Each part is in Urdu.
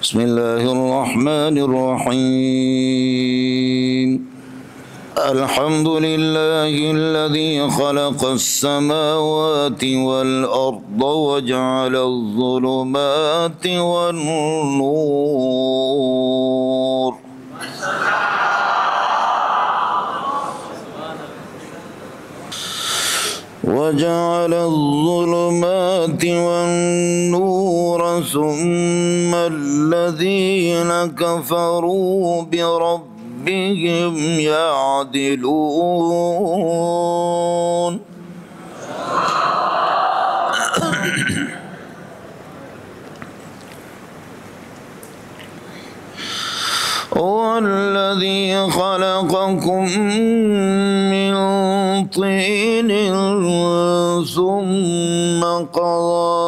بسم الله الرحمن الرحيم الحمد لله الذي خلق السماوات والأرض وجعل الظلمات والنور وجعل الظلمات والنور ثم الذين كفروا بربهم يعدلون هو الذي خلقكم من طين ثم قضى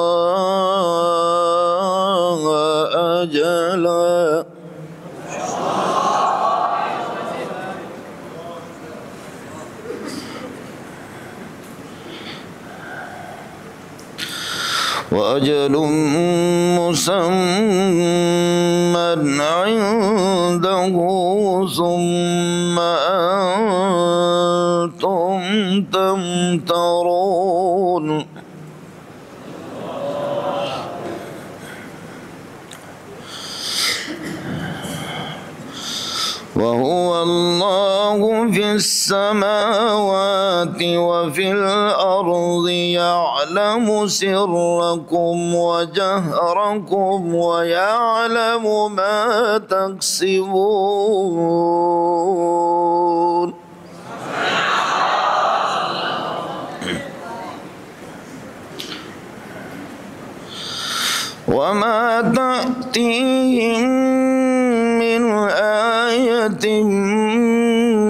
أجلا وأجل مسمى عنده ثم أنتم تمترون وهو الله في السماوات وفي الأرض يعلم سركم وجهركم ويعلم ما تكسبون وما تأتيهم من آية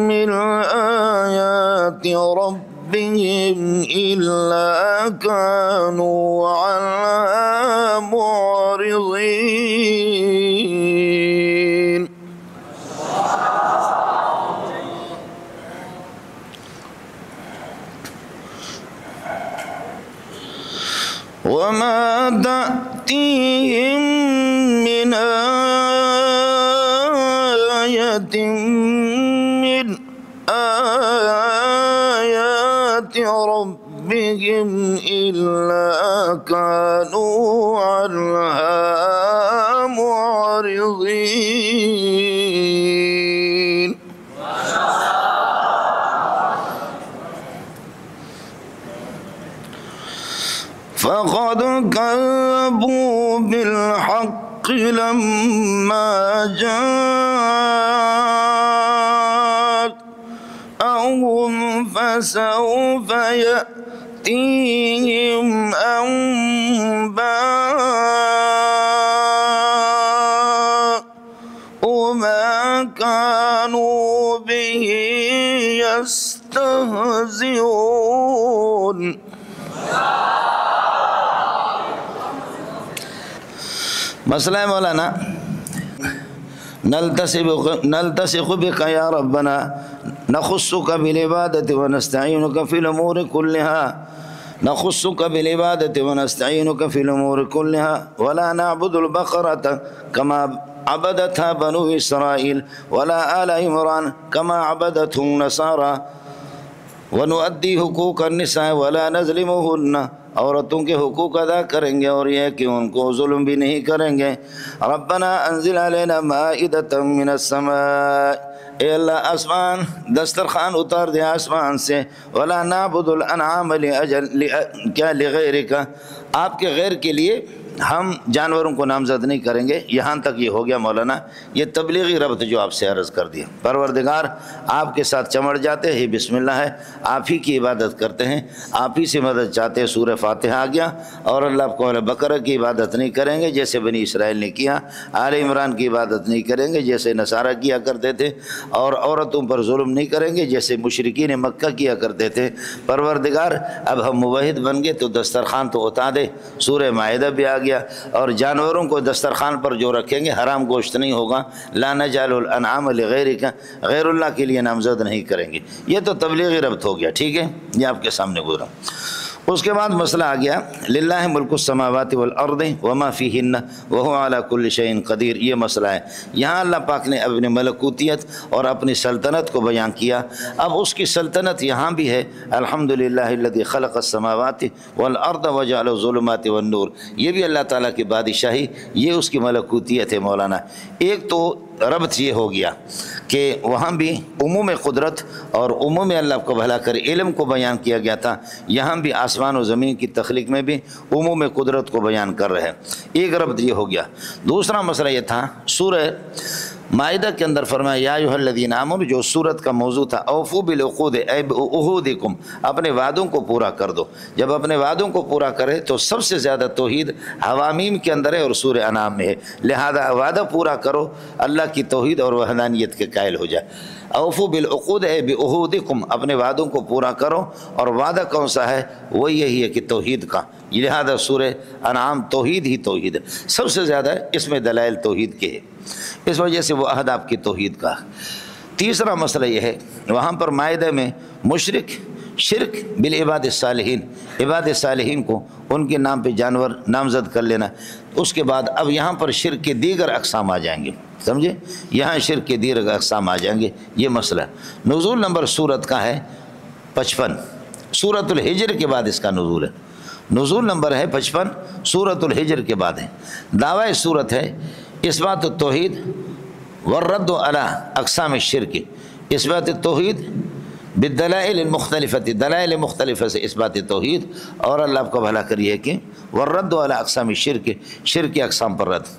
من آيات ربهم إلا كانوا عنها معرضين وما تأتيهم من آية من آيات ربهم إلا كانوا عنها معرضين فقد كذبوا بالحق لما جاءهم فسوف يأتيهم أنباء ما كانوا به يستهزئون مسئلہ ہے مولانا نلتصق بك يا ربنا نخصك بالعبادة ونستعينك في الأمور كلها نخصك بالعبادة ونستعينك في الأمور كلها ولا نعبد البقرة كما عبدتها بنو إسرائيل ولا آل عمران كما عبدتهم النصارى ونؤدي حقوق النساء ولا نظلمهن عورتوں کے حقوق ادا کریں گے اور یہ کہ ان کو ظلم بھی نہیں کریں گے ربنا انزل علینا مائدۃ من السماء اے اللہ آسمان دسترخوان اتار دے آسمان سے ولا نعبد الانعام لغیرک آپ کے غیر کے لیے ہم جانوروں کو نامزد نہیں کریں گے یہاں تک یہ ہو گیا مولانا یہ تبلیغی ربط جو آپ سے عرض کر دیا پروردگار آپ کے ساتھ چمڑ جاتے ہیں بسم اللہ ہے آپ ہی کی عبادت کرتے ہیں آپ ہی سے مدد چاہتے ہیں سورہ فاتحہ آ گیا اور اللہ کو بقرہ کی عبادت نہیں کریں گے جیسے بنی اسرائیل نے کیا آل عمران کی عبادت نہیں کریں گے جیسے نصارہ کیا کرتے تھے اور عورتوں پر ظلم نہیں کریں گے جیسے مشرکین مکہ کیا کرتے تھے پروردگار اب ہم موحد بن گئے تو دسترخوان تو اتا دے سورہ مائدہ بھی آ گیا اور جانوروں کو دسترخوان پر جو رکھیں گے حرام گوشت نہیں ہوگا لا نجعل الانعام لغیرک غیر اللہ کے لیے نامزد نہیں کریں گے یہ تو تبلیغی ربط ہو گیا ٹھیک ہے یہ آپ کے سامنے گزرا اس کے بعد مسئلہ آ گیا للہ ملک السماوات والارض وما فیہن وہو علی کل شیء قدیر، یہ مسئلہ ہے۔ یہاں اللہ پاک نے اپنی ملکوتیت اور اپنی سلطنت کو بیان کیا۔ اب اس کی سلطنت یہاں بھی ہے، الحمدللہ الذی خلق السماوات والارض وجعل الظلمات والنور، یہ بھی اللہ تعالیٰ کی بادشاہی، یہ اس کی ملکوتیت ہے مولانا۔ ایک تو ربط یہ ہو گیا کہ وہاں بھی عموم قدرت اور عموم اللہ کو بھلا کر علم کو بیان کیا گیا تھا، یہاں بھی آسمان و زمین کی تخلیق میں بھی عموم قدرت کو بیان کر رہے ہیں، ایک ربط یہ ہو گیا۔ دوسرا مسئلہ یہ تھا سورہ مائدہ کے اندر فرمایا یا ایھا الذین آمنوا، جو سورت کا موضوع تھا اوفوا بالعقود اے بعہودکم، اپنے وعدوں کو پورا کر دو۔ جب اپنے وعدوں کو پورا کرے تو سب سے زیادہ توحید حوامیم کے اندر ہے اور سورہ انعام میں ہے، لہذا وعدہ پورا کرو، اللہ کی توحید اور وحدانیت کے قائل ہو جائے۔ اوفوا بالعقود اے بعہودکم، اپنے وعدوں کو پورا کرو، اور وعدہ کون سا ہے؟ وہ یہی ہے کہ توحید کا، لہذا سورہ انعام توحید ہی توحید ہے، سب سے زیادہ اس میں دلائل توحید کے ہے، اس وجہ سے وہ عہد آپ کی توحید کا۔ تیسرا مسئلہ یہ ہے وہاں پر مائدہ میں مشرک شرک بالعباد الصالحین، عباد صالحین کو ان کے نام پہ جانور نامزد کر لینا، اس کے بعد اب یہاں پر شرک کے دیگر اقسام آ جائیں گے، سمجھے؟ یہاں شرک کے دیگر اقسام آ جائیں گے، یہ مسئلہ۔ نزول نمبر سورت کا ہے 55، سورۃ الحجر کے بعد اس کا نزول ہے، نزول نمبر ہے 55، سورۃ الحجر کے بعد ہے۔ دعوی سورت ہے اثبات التوحید والرد علی اقسام الشرک، اثبات التوحید بالدلائل المختلفۃ، دلائل مختلفہ سے اثبات توحید، اور اللہ آپ کو بھلا کریے کہ والرد علی اقسام الشرک، شرک کے اقسام پر رد۔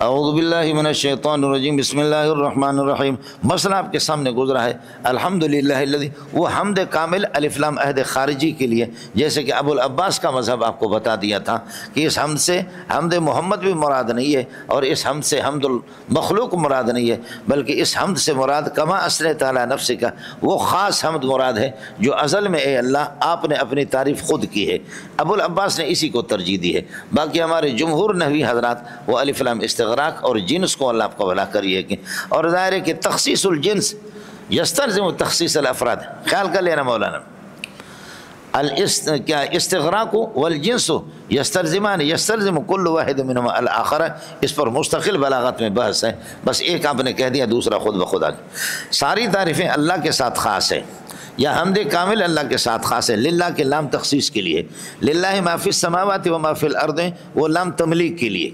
اعوذ باللہ من الشیطان الرجیم، بسم اللہ الرحمن الرحیم۔ مسئلہ آپ کے سامنے گزرا ہے الحمدللہ الذی، وہ حمد کامل الف لام عہد خارجی کے لیے، جیسے کہ ابو العباس کا مذہب آپ کو بتا دیا تھا کہ اس حمد سے حمد محمد بھی مراد نہیں ہے، اور اس حمد سے حمد المخلوق مراد نہیں ہے، بلکہ اس حمد سے مراد کما اثنیت علی نفسک، وہ خاص حمد مراد ہے جو ازل میں اے اللہ آپ نے اپنی تعریف خود کی ہے۔ ابو العباس نے اسی کو ترجیح دی ہے، باقی ہمارے جمہور نحوی حضرات وہ الف لام استغراق اور جنس کو اللہ آپ کو بھلا کریے کہ، اور ظاہر ہے کہ تخصیص الجنس یستلزم تخصیص الافراد، خیال کر لینا مولانا، کیا استغراق والجنس یستلزم کل واحد منہما الآخر، اس پر مستقل بلاغت میں بحث ہے، بس ایک آپ نے کہہ دیا دوسرا خود بخود آ گیا۔ ساری تعریفیں اللہ کے ساتھ خاص ہے، یا حمد کامل اللہ کے ساتھ خاص ہے، للہ کے لام تخصیص کے لیے، للہ ما فی السماوات و ما فی الارض وہ لام تملیک کے لیے،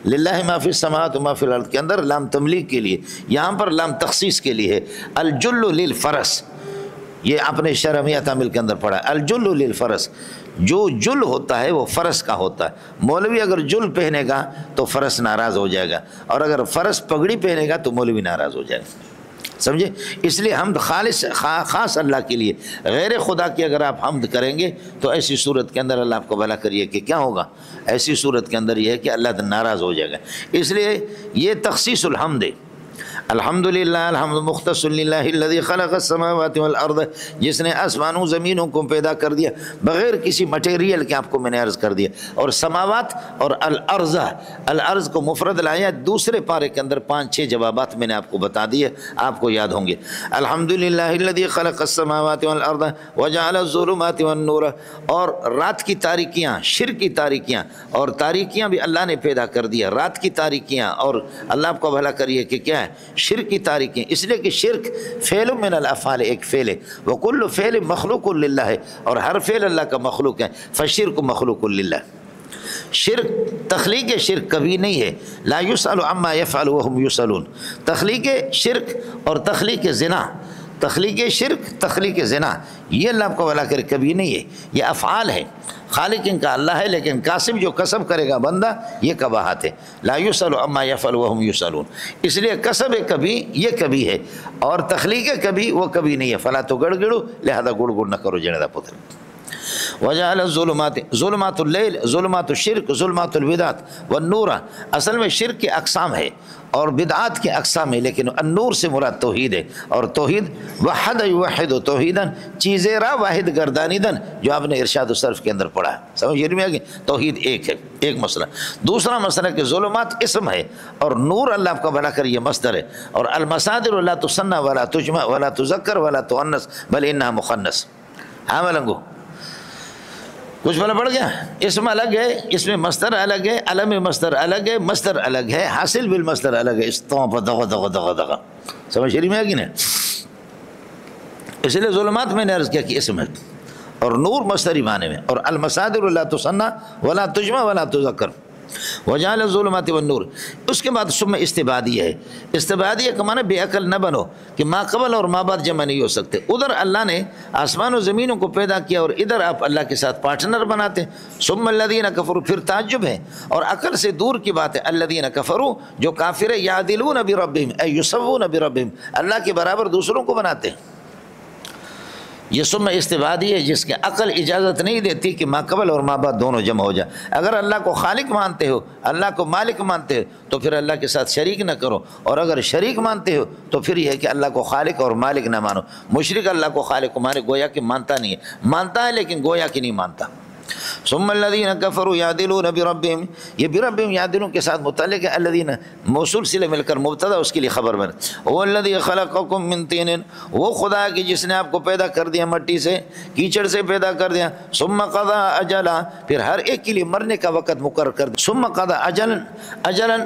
للہ ما فی السماوات و ما فی الارض کے اندر لام تملیک کے لیے، یہاں پر لام تخصیص کے لیے ہے۔ الجل للفرس، یہ آپ نے شرح میاں تعمیل کے اندر پڑھا، الجل للفرس، جو جل ہوتا ہے وہ فرس کا ہوتا ہے، مولوی اگر جل پہنے گا تو فرس ناراض ہو جائے گا، اور اگر فرس پگڑی پہنے گا تو مولوی ناراض ہو جائے گا، سمجھے؟ اس لیے حمد خاص اللہ کے لیے، غیر خدا کی اگر آپ حمد کریں گے تو ایسی صورت کے اندر اللہ آپ کو بھلا کریے کہ کیا ہوگا، ایسی صورت کے اندر یہ ہے کہ اللہ ناراض ہو جائے گا، اس لیے یہ تخصیص الحمد ہے۔ الحمدللہ، الحمد مختص للہ الذی خلق السماوات والارض، جس نے آسمانوں زمینوں کو پیدا کر دیا بغیر کسی مٹیریل کے، آپ کو میں نے عرض کر دیا، اور سماوات اور الارض، الارض کو مفرد لایا، دوسرے پارے کے اندر 5-6 جوابات میں نے آپ کو بتا دیے، آپ کو یاد ہوں گے۔ الحمدللہ الذی خلق السماوات والارض وجعل الظلمات والنور، اور رات کی تاریکیاں، شرک کی تاریکیاں، اور تاریکیاں بھی اللہ نے پیدا کر دیا، رات کی تاریکیاں، اور اللہ آپ کو بھلا کریے کہ کیا ہے، شرک کی تاریکیں، اس لیے کہ شرک فعل من الافعال، ایک فعل ہے، وکل فعل مخلوق للہ ہے، اور ہر فعل اللہ کا مخلوق ہے، فالشرک مخلوق للہ۔ شرک، تخلیق شرک کبھی نہیں ہے، لا یسأل عما یفعل وهم یسألون، تخلیق شرک اور تخلیق زنا، تخلیق شرک تخلیق زنا، یہ اللہ آپ کو بھلا کرے کبھی نہیں ہے، یہ افعال ہے، خالق ان کا اللہ ہے، لیکن کاسب جو کسب کرے گا بندہ یہ کباہت ہے، لا یسأل عما یفعل وهم یسألون، اس لیے کسب کبھی یہ کبھی ہے، اور تخلیق کبھی وہ کبھی نہیں ہے، فلا تو گڑ گڑو، لہذا گڑ گڑ نہ کرو جندا پتر۔ وجعل الظلمات، ظلمات اللیل، ظلمات الشرک، ظلمات البدعات والنور، اصل میں شرک کے اقسام ہے اور بدعات کے اقسام ہے، لیکن النور سے مراد توحید ہے، اور توحید وحد یوحد توحیدن، چیزیں را واحد گردانیدن، جو آپ نے ارشاد الصرف کے اندر پڑھا ہے، سمجھ میں آ گئی؟ توحید ایک ہے، ایک مسئلہ۔ دوسرا مسئلہ کہ ظلمات اسم ہے، اور نور اللہ آپ کا بھلا کر یہ مصدر ہے، اور المصادر لا تصنع ولا تجمع ولا تذکر ولا تؤنث بل انها مخنث، ہاں ملنگو، کچھ بلا پڑ گیا؟ اسم الگ ہے، اس میں مصدر الگ ہے، علم مصدر الگ ہے، مصدر الگ ہے، حاصل بالمصدر الگ ہے. سمجھ رہی میں کہ نہیں؟ اس لیے ظلمات میں نے عرض کیا کہ اسم ہے، اور نور مصدری معنی میں، اور المصادر لا تصنع ولا تجمع ولا تذکر وجعل الظلمات والنور. اس کے بعد ثم استبادیہ ہے. استبادیہ کا معنی بے عقل نہ بنو کہ ما قبل اور ما بعد جمع نہیں ہو سکتے. ادھر اللہ نے آسمان و زمینوں کو پیدا کیا اور ادھر آپ اللہ کے ساتھ پارٹنر بناتے. ثم الذین کفروا، پھر تعجب ہے اور عقل سے دور کی بات ہے. الذین کفروا، جو کافر ہے، یعدلون بربہم اے یسوون بربہم، اللہ کے برابر دوسروں کو بناتے ہیں. یہ ثم استبادی ہے جس کے عقل اجازت نہیں دیتی کہ ما قبل اور ما بعد دونوں جمع ہو جائے. اگر اللہ کو خالق مانتے ہو، اللہ کو مالک مانتے ہو، تو پھر اللہ کے ساتھ شریک نہ کرو، اور اگر شریک مانتے ہو تو پھر یہ ہے کہ اللہ کو خالق اور مالک نہ مانو. مشرک اللہ کو خالق و مالک گویا کہ مانتا نہیں ہے، مانتا ہے لیکن گویا کہ نہیں مانتا. ثم الذین کفروا یعدلون بربہم، یہ بربہم یعدلون کے ساتھ متعلق ہے. الذین موصول سے مل کر مبتدا، اس کے لیے خبر بنے. وہ الذی خلقکم من طین، وہ خدا کی جس نے آپ کو پیدا کر دیا مٹی سے، کیچڑ سے پیدا کر دیا. ثم قضا اجلا، پھر ہر ایک کے لیے مرنے کا وقت مقرر کر دیا. ثم قضا اجلا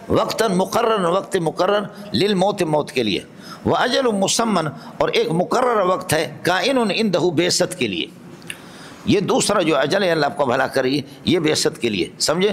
وقتا مقرر، وقت مقرر للموت، موت کے لیے. واجل مسمى، اور ایک مقرر وقت ہے کائن عنده بعثت کے لیے. یہ دوسرا جو اجل ہے اللہ آپ کو بھلا کریے، یہ بعثت کے لیے. سمجھے؟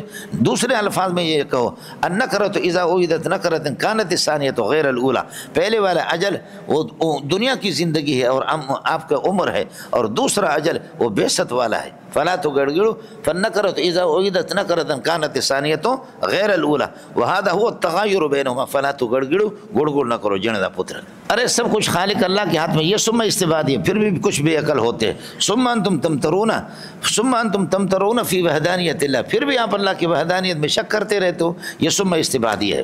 دوسرے الفاظ میں یہ کہو النکرۃ اذا اوجدت نکرۃ کانت الثانیۃ غیر الاولی. پہلے والا اجل وہ دنیا کی زندگی ہے اور آپ کا عمر ہے، اور دوسرا اجل وہ بعثت والا ہے. فلا تگڑگڑو فالنکرۃ اذا اوجدت نکرۃ کانت الثانیۃ غیر الاولی وهذا هو التغایر بینهما. فلا تگڑگڑو، گڑ گڑ نہ کرو جن دا پتر. ارے سب کچھ خالق اللہ کے ہاتھ میں. یہ ثم استبادی ہے، پھر بھی کچھ بے عقل ہوتے ہیں. ثم انتم تمترون فی وحدانیت اللہ، پھر بھی آپ اللہ کی وحدانیت میں شک کرتے رہتے ہو. یہ ثم استبادی ہے.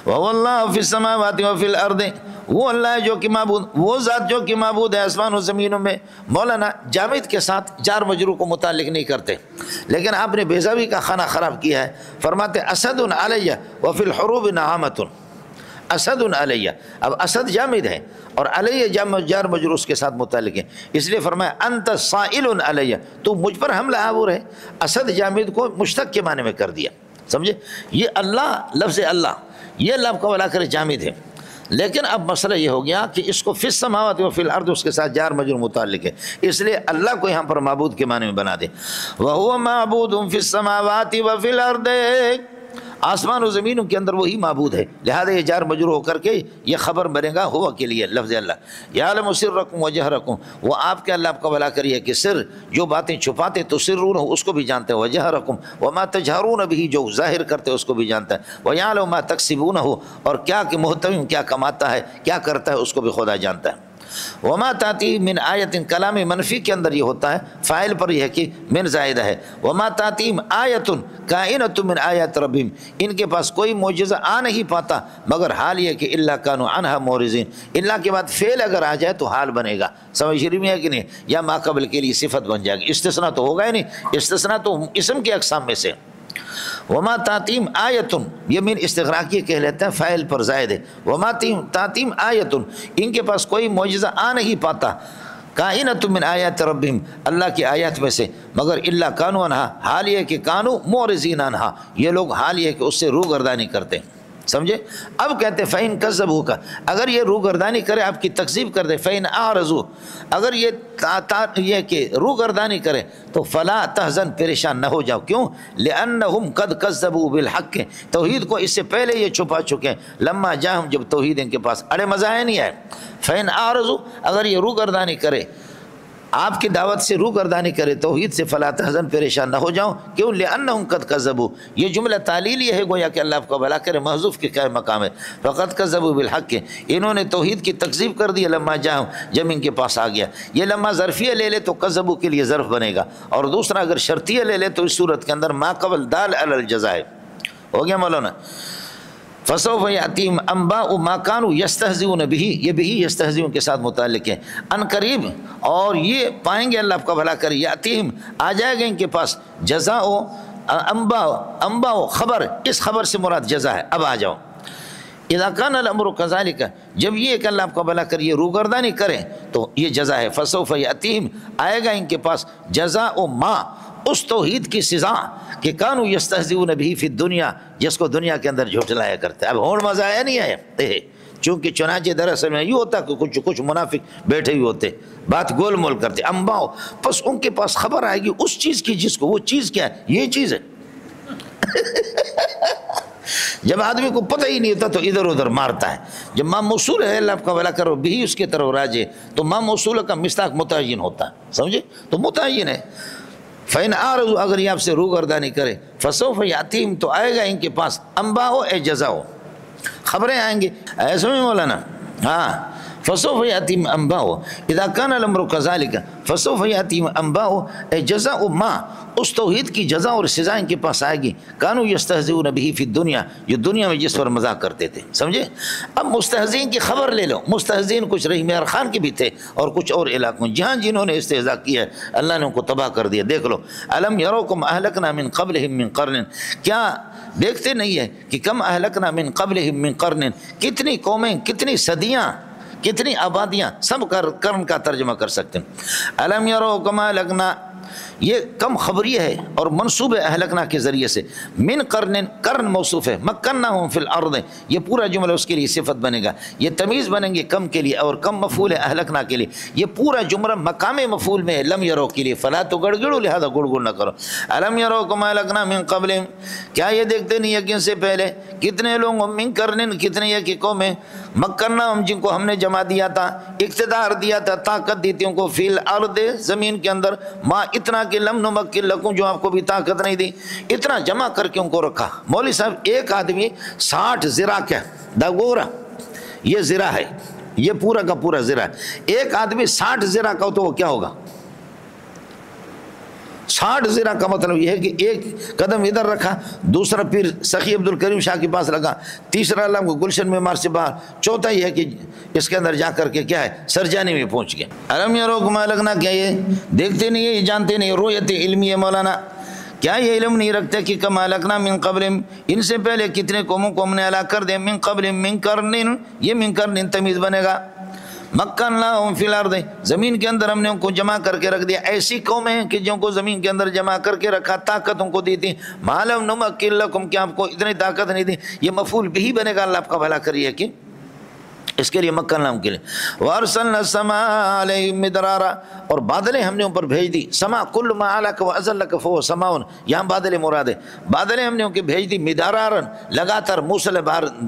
وَهُوَ اللَّهُ فِي السَّمَاوَاتِ وَفِي الْأَرْضِ، وہ اللہ ہے جو کہ معبود، وہ ذات جو کہ معبود ہے آسمان و زمینوں میں. مولانا جامد کے ساتھ جار مجرور کو متعلق نہیں کرتے، لیکن آپ نے بیضاوی کا خانہ خراب کیا ہے. فرماتے اسد علیہ وفی الحروب نعامۃ. اسد علیہ، اب اسد جامد ہے اور علیہ جار مجرور اس کے ساتھ متعلق ہے، اس لیے فرمایا انت صائل علیہ، تو مجھ پر حملہ آور ہے. اسد جامد کو مشتق کے معنی میں کر دیا. سمجھے؟ یہ اللہ، لفظ اللہ، یہ اللہ آپ کو بلا کر جامد ہے. لیکن اب مسئلہ یہ ہو گیا کہ اس کو فی السماوات و فی الارض اس کے ساتھ جار مجرور متعلق ہے، اس لیے اللہ کو یہاں پر معبود کے معنی میں بنا دے. وَهُوَ مَعْبُودٌ فِي السَّمَاوَاتِ وَفِي الْأَرْضِ، آسمان و زمینوں کے اندر وہی معبود ہے، لہذا یہ جار مجرور ہو کر کے یہ خبر بنے گا ہوا کے لیے لفظ اللہ. یعلم سرکم و جہرکم، وہ آپ کے اللہ آپ کا بلا کریے کہ سر جو باتیں چھپاتے تو سرون ہو اس کو بھی جانتے ہیں، وجہرکم وما تجہرون بھی جو ظاہر کرتے اس کو بھی جانتا ہے. ویعلم ما تکسبون ہو، اور کیا کہ محتوی کیا کماتا ہے کیا کرتا ہے اس کو بھی خدا جانتا ہے. وما تاتی من آیت، کلام منفی کے اندر یہ ہوتا ہے، فاعل پر یہ ہے کہ من زائدہ ہے. وما تاتی آیت کائنۃ من آیات ربہم، ان کے پاس کوئی معجزہ آ نہیں پاتا مگر حال یہ کہ الا کانوا عنہا معرضین. اللہ کے بعد فعل اگر آ جائے تو حال بنے گا. سمجھ رہی میں ہے کہ نہیں؟ یا ما قبل کے لیے صفت بن جائے گی. استثناء تو ہوگا ہی نہیں، استثناء تو اسم کے اقسام میں سے. وما تاتیم آیتن، یہ من استغراقی کہہ لیتے ہیں، فاعل پر زائد ہے. وما تاتیم آیتن، ان کے پاس کوئی معجزہ آ نہیں پاتا، کائنۃ من آیات ربہم، اللہ کی آیات میں سے، مگر الا کانوا عنہا، حال یہ کہ کانوا معرضین عنہا، یہ لوگ حال یہ کہ اس سے روگردانی کرتے ہیں. سمجھے؟ اب کہتے ہیں فَإِن كَذَّبُوكَ، اگر یہ روگردانی کرے آپ کی تکذیب کر دے. فَإِنْ أَعْرَضُوا، اگر یہ کہ روگردانی کرے تو فَلَا تَحْزَنْ، پریشان نہ ہو جاؤ. کیوں؟ لِأَنَّهُمْ قَدْ كَذَّبُوا بِالْحَقِّ، توحید کو اس سے پہلے یہ چھپا چکے ہیں. لَمَّا جَاءَهُمْ، جب توحید ان کے پاس اڑے مزہ نہیں آئے. فَإِنْ أَعْرَضُوا، اگر یہ روگردانی کرے، آپ کی دعوت سے روگردانی کرے توحید سے، فلا تحزن، پریشان نہ ہو جاؤ. کیوں؟ لأنہم قد کذبوا، یہ جملہ تعلیلی ہے گویا کہ اللہ آپ کو بھلا کرے، محذوف کے کیا مقام ہے. فقد کذبوا بالحق، انہوں نے توحید کی تکذیب کر دی. لما جاؤ، جب ان کے پاس آ گیا. یہ لما ظرفیہ لے لے تو کذبوا کے لیے ظرف بنے گا، اور دوسرا اگر شرطیہ لے لے تو اس صورت کے اندر ما قبل دال علی الجزاء ہو گیا مولانا. فسوف یاتیہم انباء ما کانوا یستہزئون بہ، یہ بھی یستہزئون کے ساتھ متعلق ہے. ان قریب، اور یہ پائیں گے اللہ آپ کا بھلا کرے، یاتیہم، آ جائے گا ان کے پاس، جزاء انباء خبر، اس خبر سے مراد جزا ہے. اب آ جاؤ، اذا کان الامر کذالک، جب یہ کہ اللہ آپ کا بھلا کر یہ روگردانی کریں تو یہ جزا ہے، فسوف یاتیہم، آئے گا ان کے پاس جزاء ما، اس توحید کی سزا کہ کانوا یستہزئون بہ فی الدنیا، جس کو دنیا کے اندر جھٹلایا کرتے. اب ہون مزہ آیا نہیں آیا، چونکہ چنانچہ دراصل میں یہ ہوتا کہ کچھ منافق بیٹھے ہوئے ہوتے، بات گول مول کرتے، انباؤ، پس ان کے پاس خبر آئے گی اس چیز کی جس کو وہ چیز کیا ہے، یہ چیز ہے. جب آدمی کو پتہ ہی نہیں ہوتا تو ادھر ادھر مارتا ہے. جب ماں موصول ہے اللہ آپ کا بھلا کرو بھی اس کے طرف راجے، تو ماں موصولہ کا مصداق متعین ہوتا ہے، سمجھے؟ تو متعین ہے. فَإِنْ أَعْرَضُوا، اگر یہ آپ سے روگردانی کرے، فَسَوْفَ يَأْتِيهِمْ، تو آئے گا ان کے پاس انباء اے جزاء، خبریں آئیں گی. ایسا میں مولانا ہاں فسوف یاتیم انباء اذا کان الامر کذالک فسوف یاتیم انباء اے جزاء ما، اس توحید کی جزا اور سزا ان کے پاس آئے گی کانوا یستہزئون بہ فی الدنیا، یہ دنیا میں جس پر مذاق کرتے تھے، سمجھے؟ اب مستہزئین کی خبر لے لو. مستہزئین کچھ رحیم یار خان کے بھی تھے اور کچھ اور علاقوں جہاں جنہوں نے استہزاء کیا ہے اللہ نے ان کو تباہ کر دیا. دیکھ لو، الم یروکم اہلکنا من قبلہم من قرن، کیا دیکھتے نہیں ہے کہ کم اہلکنا من قبلہم من قرن، کتنی قومیں، کتنی صدیاں، کتنی آبادیاں، سب کرن کا ترجمہ کر سکتے ہیں. الم یروکم اہلکنا، یہ کم خبریہ ہے اور منصوب اہلکنا کے ذریعے سے. من قرن، قرن موصوف ہے، مکناہم فی الارض، یہ پورا جملہ اس کے لیے صفت بنے گا، یہ تمیز بنیں گے کم کے لیے اور کم مفعول ہے اہلکنا کے لیے. یہ پورا جملہ مقام مفعول میں ہے لم یرو کے لیے، فلا تو گڑگڑو، لہذا گڑگڑ نہ کرو. الم یروکم اہلکنا من قبلہم، کیا یہ دیکھتے نہیں یقین سے پہلے کتنے لوگ، من قرن، کتنے یہ کہ قومیں، مکناہم، جن کو ہم نے جمع دیا تھا، اقتدار دیا تھا، طاقت دی تھی ان کو، فی الارض، زمین کے اندر، ما اتنا کہ لم نمکن لکم، جو آپ کو بھی طاقت نہیں دی، اتنا جمع کر کے ان کو رکھا. مولوی صاحب ایک آدمی 60 ذرا کا دا گورا، یہ ذرا ہے، یہ پورا کا پورا ذرا ہے. ایک آدمی 60 ذرا کا ہو تو وہ کیا ہوگا؟ 60 ذرا کا مطلب یہ ہے کہ ایک قدم ادھر رکھا، دوسرا پھر سخی عبد الکریم شاہ کے پاس لگا، تیسرا علم کو گلشن میں مار سے باہر، چوتھا یہ ہے کہ اس کے اندر جا کر کے کیا ہے، سرجانی میں پہنچ گیا. الم یروکم اہلکنا، کیا یہ دیکھتے نہیں، یہ جانتے نہیں، رویت علمی ہے مولانا، کیا یہ علم نہیں رکھتے کہ کم اہلکنا من قبلہم، ان سے پہلے کتنے قوموں کو ہم نے ہلاک کر دیا. من قبلہم، من قرن، یہ من قرن تمیز بنے گا. مکناہم فی الارض، زمین کے اندر ہم نے ان کو جمع کر کے رکھ دیا. ایسی قومیں ہیں کہ جن کو زمین کے اندر جمع کر کے رکھا، طاقت ان کو دی تھی. ما لم نمکن لکم، کیا آپ کو اتنی طاقت نہیں دی. یہ مفعول بھی بنے گا، اللہ آپ کا بھلا کریے کہ اس کے لیے مکناہم کے لیے. وارسلنا السماء علیہم مدرارا، اور بادلیں ہم نے ان پر بھیج دی. سما کل ما علک واذلک فهو سماء، یہاں بادل مراد ہے. بادلیں ہم نے ان کے بھیج دی، مدرارا، لگاتار موسل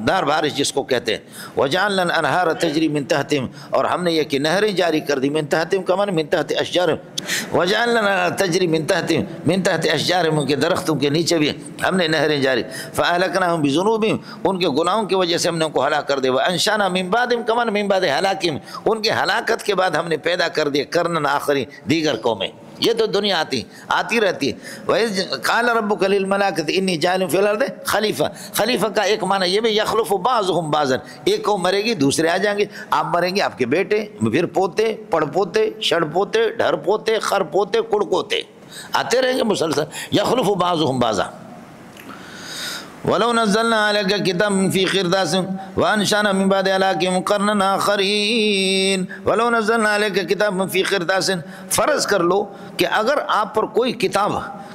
دار بارش جس کو کہتے ہیں. وجعلنا الانہار تجری من تحتہم، اور ہم نے یہ کہ نہریں جاری کر دی. من تحتہم کا معنی من تحت اشجارہم، وجعلنا الانہار تجری من تحتہم، من تحت اشجارہم، ان کے درختوں کے نیچے بھی ہم نے نہریں جاری. فاہلکناہم بذنوبہم، ان کے گناہوں کی وجہ سے ہم نے ان کو ہلاک کر دیا. وانشانا من بعدہم کمن من بعد ہلاکہم، ان کے ہلاکت کے بعد ہم نے پیدا کر دیا قرنن آخری، دیگر قومیں. یہ تو دنیا آتی رہتی ہے. وَإِذْ قَالَ رَبُّكَ لِلْمَلَائِكَةِ إِنِّي جَاعِلٌ فِي الْأَرْضِ خلیفہ. خلیفہ کا ایک معنی یہ بھی یخلف بعضهم بعضا، ایک قوم مرے گی دوسرے آ جائیں گے، آپ مریں گے آپ کے بیٹے، پھر پوتے، پڑ پوتے، شڑ پوتے، ڈھر پوتے، خر پوتے، کڑ پوتے آتے رہیں گے مسلسل. یخلف بعضهم بعضا. وَلَوْ نَزَّلْنَا عَلَيْكَ كِتَابًا فِي قِرْطَاسٍ وَأَنشَأْنَا مِن بَعْدِهِ عَلَاقِهِمْ قَرْنًا آخَرِينَ. وَلَوْ نَزَّلْنَا عَلَيْكَ كِتَابًا فِي قِرْطَاسٍ، فرض کر لو کہ اگر آپ پر کوئی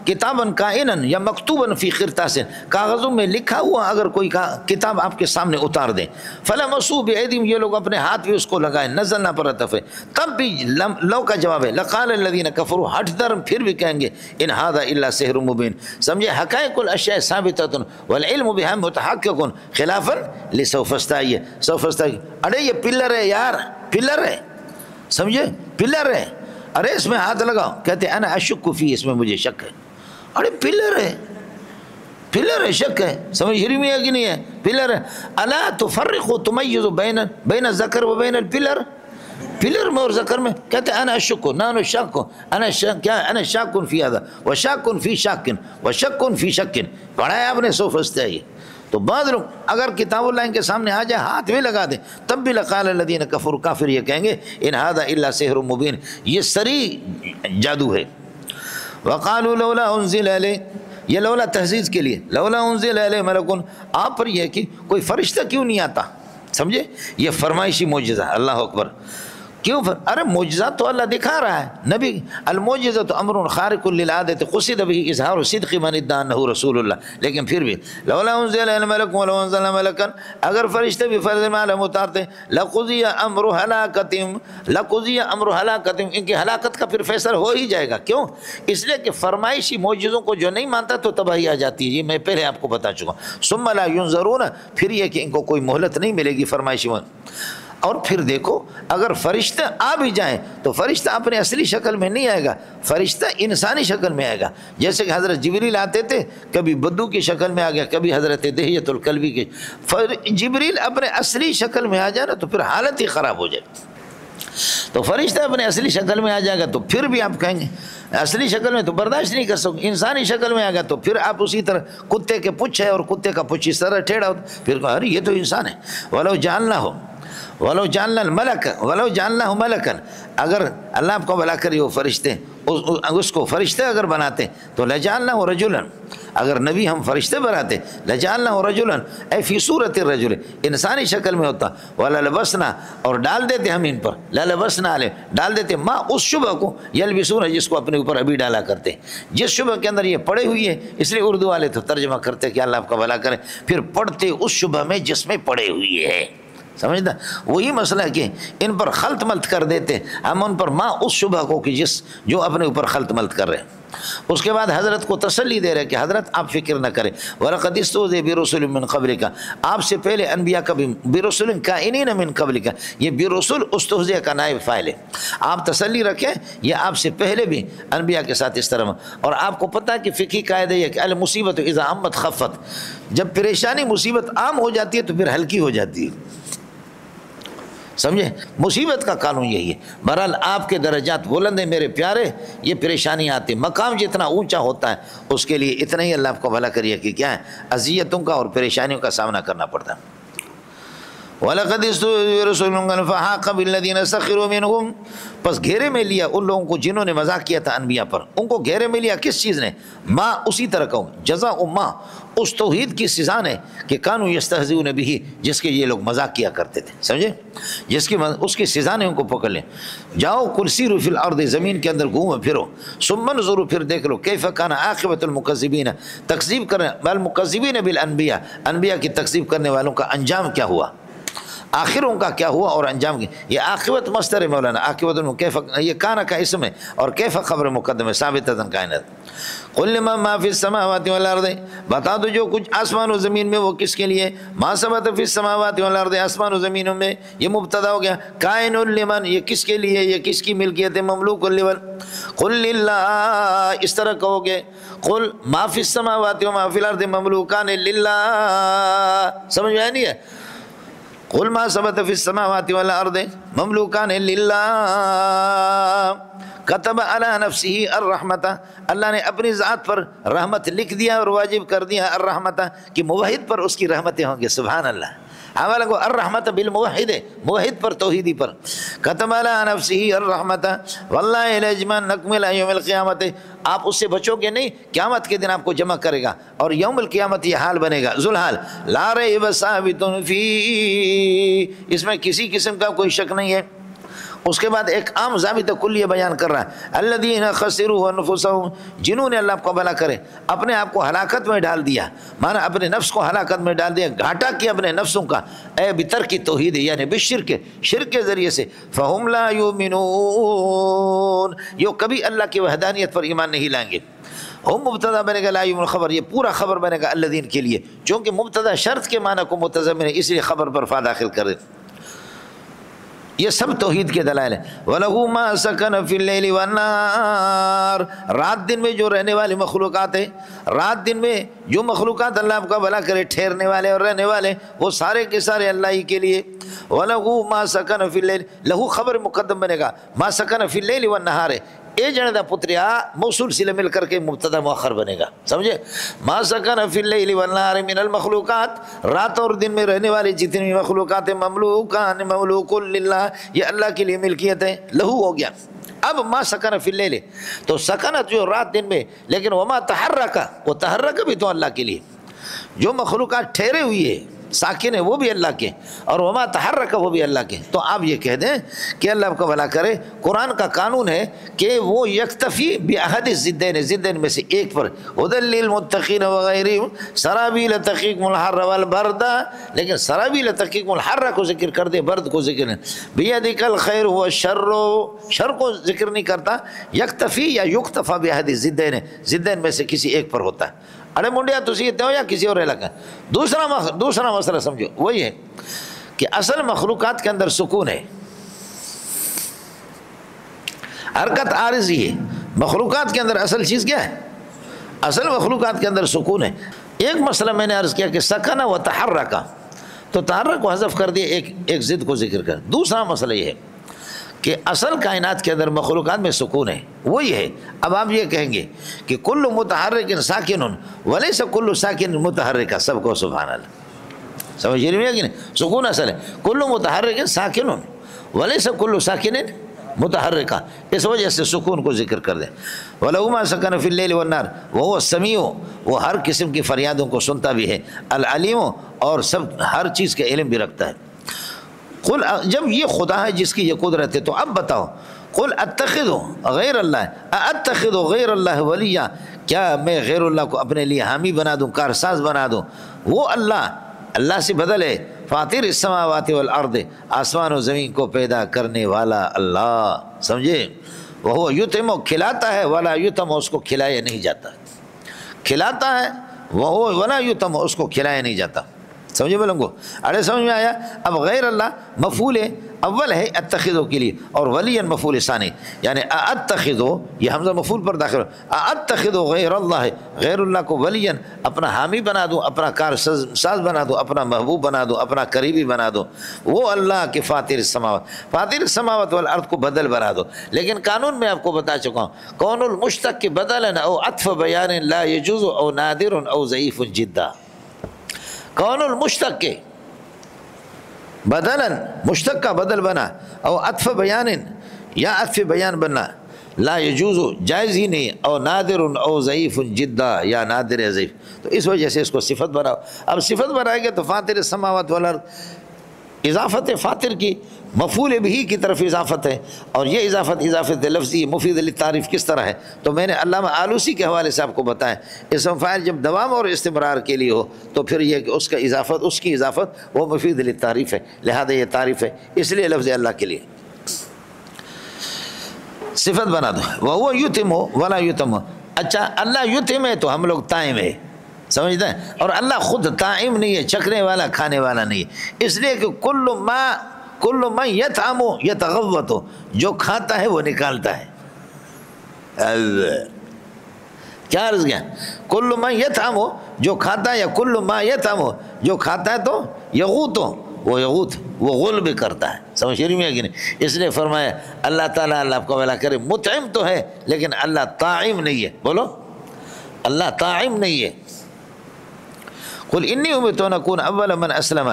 کتاباً کائناً یا مکتوباً فی قرطاس، کاغذوں میں لکھا ہوا اگر کوئی کتاب آپ کے سامنے اتار دیں، فلمسوا بأیدیہم، یہ لوگ اپنے ہاتھ بھی اس کو لگائیں، نزلنا پر عطف ہے، تب بھی لو کا جواب ہے. لقال الذین کفروا، ہٹ درم پھر بھی کہیں گے ان ھذا الا سحر مبین. سمجھے، حقائق الاشیاء ثابتۃ والعلم بها متحقق خلافا لسوف استعی. سوف استعی، ارے یہ پلر ہے یار، پلر ہے، سمجھے، پلر ہے. ارے اس میں ہاتھ لگاؤ، کہتے انا اشک فی، اس میں مجھے شک ہے. ارے پلر ہے، پلر ہے، شک ہے. سمجھ ہری میں ہے کہ نہیں ہے؟ پلر ہے. الا تفرق تمیز بین الذکر و بین الپلر، پلر میں اور ذکر میں. کہتے انا اشک، نانو شک، انا شک، کیا انا شاک فی هذا وشاک فی شاک وشک فی شک. پڑھا ہے آپ نے سوف استعی. تو بعض لوگ اگر کتاب اللہ ان کے سامنے آ جائے، ہاتھ بھی لگا دیں، تب بھی لقال الذین کفروا، کافر یہ کہیں گے ان ھذا الا سحر مبین، یہ سری جادو ہے. وقالوا لولا انزل علیہ، یہ لولا تحزیز کے لیے، لولا انزل الیہ ملک، آپ پر یہ ہے کہ کوئی فرشتہ کیوں نہیں آتا، سمجھے، یہ فرمائشی معجزہ، اللہ اکبر، کیوں ارے معجزات تو اللہ دکھا رہا ہے، نبی المعجزۃ امر خارق للعادۃ قصد به اظہار صدق من ادعى انه رسول اللہ، لیکن پھر بھی لولا انزل الملک ولو انزل ملکا، اگر فرشتے بھی فرض معلوم اتارتے لقضی امر ہلاکتہم، لقضی امر ہلاکتہم، ان کی ہلاکت کا پھر فیصلہ ہو ہی جائے گا، کیوں، اس لیے کہ فرمائشی معجزوں کو جو نہیں مانتا تو تباہی آ جاتی ہے، یہ میں پہلے آپ کو بتا چکا ہوں، ثم لا ينظرون، پھر یہ کہ ان کو کوئی مہلت نہیں ملے گی فرمائشی اور پھر دیکھو اگر فرشتہ آ بھی جائیں تو فرشتہ اپنے اصلی شکل میں نہیں آئے گا، فرشتہ انسانی شکل میں آئے گا، جیسے کہ حضرت جبریل آتے تھے، کبھی بدو کی شکل میں آ گیا، کبھی حضرت دہیۃ الکلبی کی، جبریل اپنے اصلی شکل میں آ جائے نا تو پھر حالت ہی خراب ہو جائے، تو فرشتہ اپنے اصلی شکل میں آ جائے گا تو پھر بھی آپ کہیں گے اصلی شکل میں تو برداشت نہیں کر سکتے، انسانی شکل میں آ گیا تو پھر آپ اسی طرح کتے کے پچھ ہے اور کتے کا پچھ اس طرح ٹیڑھا ہوتا، پھر کہا ارے یہ تو انسان ہے، ولو جاننا ہو ولو جاننا الملک ولو جاننا ملکن، اگر اللہ آپ کو بلا کری وہ فرشتے اس کو فرشتے اگر بناتے تو لجعلنا رجلا، اگر نبی ہم فرشتے بناتے لجعلنا رجلا اے فی صورت الرجل، انسانی شکل میں ہوتا، وللبسنا، اور ڈال دیتے ہم ان پر، للبسنا علیہ، ڈال دیتے ما اس شبہ کو یلبسون، جس کو اپنے اوپر ابھی ڈالا کرتے، جس شبہ کے اندر یہ پڑے ہوئی ہے، اس لیے اردو والے تو ترجمہ کرتے کہ اللہ آپ کا بلا کرے، پھر پڑھتے اس شبہ میں جس میں پڑے ہوئی ہے، سمجھتا، وہی مسئلہ ہے کہ ان پر خلط ملط کر دیتے ہم ان پر ماں اس شبہ کو کہ جس جو اپنے اوپر خلط ملط کر رہے ہیں۔ اس کے بعد حضرت کو تسلی دے رہے کہ حضرت آپ فکر نہ کریں، وَلَقَدِ اسْتُهْزِئَ بِرُسُلٍ مِّن قَبْلِكَ، آپ سے پہلے انبیاء کا بھی، بِرُسُلٍ كَائِنِينَ مِّن قَبْلِكَ، یہ بِرُسُل استہزیہ کا نائب فاعل ہے، آپ تسلی رکھیں یہ آپ سے پہلے بھی انبیاء کے ساتھ اس طرح، اور آپ کو پتہ ہے کہ فقہی قاعدہ یہ کہ المصیبت اذا عمت خفت، جب پریشانی مصیبت عام ہو جاتی ہے تو پھر ہلکی ہو جاتی ہے، سمجھے، مصیبت کا قانون یہی ہے، بہرحال آپ کے درجات بلند ہیں میرے پیارے، یہ پریشانی آتی، مقام جتنا اونچا ہوتا ہے اس کے لیے اتنا ہی اللہ آپ کو بھلا کریے کہ کیا ہے اذیتوں کا اور پریشانیوں کا سامنا کرنا پڑتا ہے۔ وَلَقَدِ اسْتُهْزِئَ بِرُسُلٍ فَحَاقَ بِالَّذِينَ سَخِرُوا مِنْهُمْ، پس گھیرے میں لیا ان لوگوں کو جنہوں نے مذاق کیا تھا انبیاء پر، ان کو گھیرے میں لیا کس چیز نے، ما اسی طرح کہوں جزاء ما، اس توحید کی سزا نے کہ کانوا یستہزئون بہ، جس کے یہ لوگ مذاق کیا کرتے تھے، سمجھے، جس کی اس کی سزا نے ان کو پکڑ لیں، جاؤ قل سیروا فی الارض، زمین کے اندر گھومو پھرو، ثم انظروا، پھر دیکھ لو کیف کان عاقبۃ المکذبین، تکذیب کرنے المکذبین بالانبیاء، انبیاء کی تکذیب کرنے والوں کا انجام کیا ہوا، آخروں کا کیا ہوا اور انجام کی، یہ عاقبت مصدر ہے مولانا، عاقبت کیف، یہ کانا کا اسم ہے اور کیف خبر مقدم ہے ثابتۃ کائنات۔ قل لمن ما فی السماوات والارض، بتا دو جو کچھ آسمان و زمین میں وہ کس کے لیے، ما ثبت فی السماوات والارض، آسمان و زمینوں میں، یہ مبتدا ہو گیا، کائن لمن، یہ کس کے لیے، یہ کس کی ملکیت ہے، مملوک لمن، قل للہ، اس طرح کہو گے، قل ما فی السماوات و ما فی الارض مملوکان للہ، سمجھ میں آیا نہیں ہے، قل ما ثبت فی السماوات والارض مملوکان للہ، کتب علی نفسہ الرحمۃ، اللہ نے اپنی ذات پر رحمت لکھ دیا اور واجب کر دیا الرحمۃ، کہ موحد پر اس کی رحمتیں ہوں گی، سبحان اللہ، حوالہ کو الرحمت بالموحد، موحد پر توحیدی پر، کتب علی نفسہ الرحمۃ واللہ لیجمعنکم الی یوم القیامۃ، آپ اس سے بچو گے نہیں، قیامت کے دن آپ کو جمع کرے گا، اور یوم القیامت یہ حال بنے گا، ذوالحال لا ریب ثابت فی، اس میں کسی قسم کا کوئی شک نہیں ہے۔ اس کے بعد ایک عام ضابطہ کلیہ بیان کر رہا ہے، الذین خسروا انفسهم، جنہوں نے اللہ کو بھلا کرے اپنے آپ کو ہلاکت میں ڈال دیا، مانا اپنے نفس کو ہلاکت میں ڈال دیا، گھاٹا کیا اپنے نفسوں کا، اے بترک توحید یعنی بالشرک، شرک کے ذریعے سے، فہم لا یؤمنون، یہ کبھی اللہ کی وحدانیت پر ایمان نہیں لائیں گے، ہم مبتدا بنے گا لا یؤمن خبر، یہ پورا خبر بنے گا الذین کے لیے، چونکہ مبتدا شرط کے معنی کو متضمن ہے اس لیے خبر پر فا داخل کر دیں، یہ سب توحید کے دلائل ہیں۔ وَلَهُ مَا سَكَنَ فِي اللَّيْلِ وَالنَّهَارِ، رات دن میں جو رہنے والی مخلوقات ہیں، رات دن میں جو مخلوقات اللہ آپ کا بھلا کرے ٹھہرنے والے اور رہنے والے، وہ سارے کے سارے اللہ ہی کے لیے۔ وَلَهُ مَا سَكَنَ فِي اللَّيْلِ، لہو خبر مقدم بنے گا، مَا سَكَنَ فِي اللَّيْلِ وَالنَّهَارِ، اے جندا پتریا موصول سلے مل کر کے مبتدا مؤخر بنے گا، سمجھے، ما سکن فی اللیل والنہار من المخلوقات، رات اور دن میں رہنے والی جتنی مخلوقات مملوکان مملوک للہ، یہ اللہ کے لیے ملکیت ہے، لہو ہو گیا، اب ما سکن فی اللیل، تو سکنت جو رات دن میں، لیکن وما تحرک، وہ تحرک بھی تو اللہ کے لیے، جو مخلوقات ٹھہرے ہوئی ہے ساکن ہے وہ بھی اللہ کے، اور وما تحرک وہ بھی اللہ کے۔ تو آپ یہ کہہ دیں کہ اللہ آپ کو بھلا کرے، قرآن کا قانون ہے کہ وہ یکتفی بأحد الضدین، ضدین میں سے ایک پر، ھدی للمتقین وغیرہم سرابیل تقیکم الحر والبرد، لیکن سرابیل تقیکم الحر کو ذکر کر دے، برد کو ذکر نہیں، بیدک الخیر والشر، شر کو ذکر نہیں کرتا، یکتفی یا یکتفا بأحد الضدین، ضدین میں سے کسی ایک پر ہوتا ہے۔ ارے منڈیا تسی اتنے ہو یا کسی اور علاقہ۔ دوسرا مسئلہ سمجھو، وہی ہے کہ اصل مخلوقات کے اندر سکون ہے، حرکت عارضی ہے، مخلوقات کے اندر اصل چیز کیا ہے؟ اصل مخلوقات کے اندر سکون ہے۔ ایک مسئلہ میں نے عرض کیا کہ سکن و تحرک، تو تحرک کو حذف کر دیا، ایک ضد کو ذکر کر۔ دوسرا مسئلہ یہ ہے کہ اصل کائنات کے اندر مخلوقات میں سکون ہے، وہی ہے۔ اب آپ یہ کہیں گے کہ کل متحرک ساکن ولیس کل ساکن متحرک، سب کو سبحان اللہ، سمجھ رہی ہے کہ نہیں؟ سکون اصل ہے، کل متحرک ساکن ولیس کل ساکن متحرکہ، اس وجہ سے سکون کو ذکر کر دیں۔ وَلَهُ مَا سَكَنَ فِي اللَّيْلِ وَالنَّهَارِ وَهُوَ السَّمِيعُ، وہ ہر قسم کی فریادوں کو سنتا بھی ہے، العلیم، اور سب ہر چیز کا علم بھی رکھتا ہے۔ قل، جب یہ خدا ہے جس کی یہ قدرت ہے، تو اب بتاؤ، قل اتخذ غیر اللہ، اتخذ غیر اللہ ولیہ، کیا میں غیر اللہ کو اپنے لیے حامی بنا دوں، کارساز بنا دوں؟ وہ اللہ سے بدل ہے، فاطر السماوات والارض، آسمان و زمین کو پیدا کرنے والا اللہ، سمجھے؟ وہ یطعم، کھلاتا ہے، ولا یطعم، اس کو کھلایا نہیں جاتا، کھلاتا ہے، وہ ولا یطعم، اس کو کھلایا نہیں جاتا، سمجھے بولوں گو؟ ارے سمجھ میں آیا؟ اب غیر اللہ مفعول اول ہے اتخذو کے لیے، اور ولی مفعول ثانی، یعنی اتخذو، یہ حمزہ مفعول پر داخل، اتخذو غیر اللہ، غیر اللہ کو ولی، اپنا حامی بنا دوں، اپنا کارساز بنا دوں، اپنا محبوب بنا دوں، اپنا قریبی بنا دوں، وہ اللہ کے فاطر السماوات والارض کو بدل بنا دو۔ لیکن قانون میں آپ کو بتا چکا ہوں، کون المشتق کے بدلا او عطف بیان لا یجوز او نادر او ضعیف جدا، کون المشتق کے بدلا، مشتق کا بدل بنا، او عطف بیان، یا عطف بیان بننا، لا یجوز، جائز ہی نہیں، او نادر او ضعیف جدا، یا نادر یا ضعیف، تو اس وجہ سے اس کو صفت بناؤ۔ اب صفت بنائے گے تو فاطر السماوات والارض، اضافت فاطر کی مفعول بھی کی طرف اضافت ہے، اور یہ اضافت لفظی مفید للتعریف کس طرح ہے؟ تو میں نے علامہ آلوسی کے حوالے سے آپ کو بتایا، اسم فاعل جب دوام اور استمرار کے لیے ہو تو پھر یہ کہ اس کی اضافت وہ مفید للتعریف ہے، لہذا یہ تعریف ہے، اس لیے لفظ اللہ کے لیے صفت بنا دو۔ وَهُوَ يُتِمُ وَلَا يُتَمُ، اچھا اللہ یتم ہے تو ہم لوگ تائم ہے، سمجھتے ہیں؟ اور اللہ خود تائم نہیں ہے، چکھنے والا کھانے والا نہیں ہے، اس لیے کہ کل ما یطعم یتغوط، جو کھاتا ہے وہ نکالتا ہے۔ کیا عرض کیا؟ کل ما یطعم، جو کھاتا ہے، یا کل ما یطعم، جو کھاتا ہے تو یغوط، وہ یغوط، وہ غل بھی کرتا ہے، سمجھ رہی ہے کہ نہیں؟ اس لیے فرمایا اللہ تعالیٰ، اللہ آپ کو بھلا کرے، مطعم تو ہے لیکن اللہ طاعم نہیں ہے، بولو اللہ طاعم نہیں ہے۔ قل انی امرت ان اکون اول من اسلم،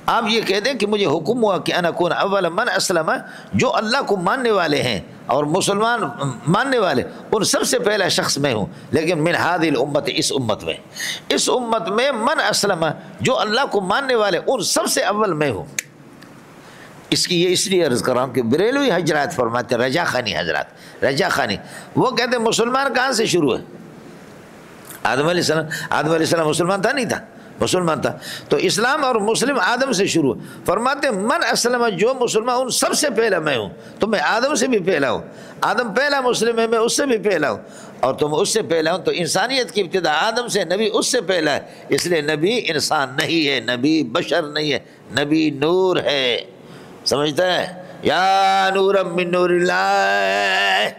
آپ یہ کہہ دیں کہ مجھے حکم ہوا کہ ان اکون اول من اسلم، جو اللہ کو ماننے والے ہیں اور مسلمان ماننے والے، ان سب سے پہلا شخص میں ہوں، لیکن من ہذه الامت، اس امت میں من اسلم، جو اللہ کو ماننے والے ان سب سے اول میں ہوں۔ اس کی یہ اس لیے عرض کر رہا ہوں کہ بریلوی حضرات فرماتے ہیں، رجا خانی وہ کہتے ہیں مسلمان کہاں سے شروع ہے؟ آدم علیہ السلام مسلمان تھا نہیں تھا؟ مسلمان تھا، تو اسلام اور مسلم آدم سے شروع، فرماتے ہیں من اسلم، جو مسلمان ان سب سے پہلا میں ہوں، تو میں آدم سے بھی پہلا ہوں، آدم پہلا مسلم ہے، میں اس سے بھی پہلا ہوں، اور تم اس سے پہلا ہوں، تو انسانیت کی ابتدا آدم سے، نبی اس سے پہلا ہے، اس لیے نبی انسان نہیں ہے، نبی بشر نہیں ہے، نبی نور ہے، سمجھتا ہے؟ یا نورا من نور اللہ،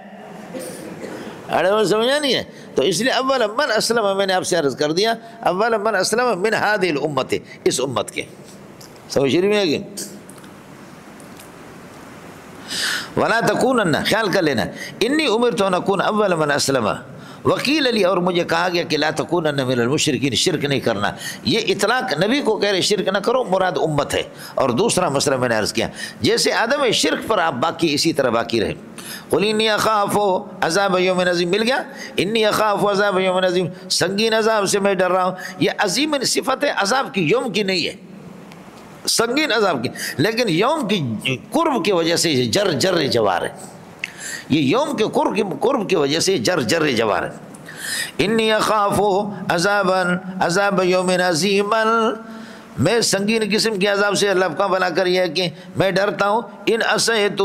اڑے وہ سمجھا نہیں ہے؟ تو اس لیے اول من اسلم، میں نے آپ سے عرض کر دیا، اول من اسلم من هذه الامت، اس امت کے، سمجھ رہی ہے کہ ولا تکونن، خیال کر لینا، انی امرت ان اکون اول من اسلم، وکیل علی، اور مجھے کہا گیا کہ لا تکونن من المشرکین، شرک نہیں کرنا. یہ اطلاق نبی کو کہہ رہے شرک نہ کرو، مراد امت ہے. اور دوسرا مسئلہ میں نے عرض کیا جیسے عدم شرک پر آپ باقی اسی طرح باقی رہیں. قل انی اخاف عذاب یوم عظیم، مل گیا. انی اخاف عذاب یوم عظیم، سنگین عذاب سے میں ڈر رہا ہوں. یہ عظیم صفت ہے عذاب کی، یوم کی نہیں ہے، سنگین عذاب کی. لیکن یوم کی قرب کی وجہ سے یہ جر جر جوار ہے، یہ یوم کے قرب کی وجہ سے جر جر جوار ہے. انی اخاف عذاب یوم عظیم، میں سنگین قسم کے عذاب سے اللہ کا بنا کر یہ ہے کہ میں ڈرتا ہوں. ان عصیتہ،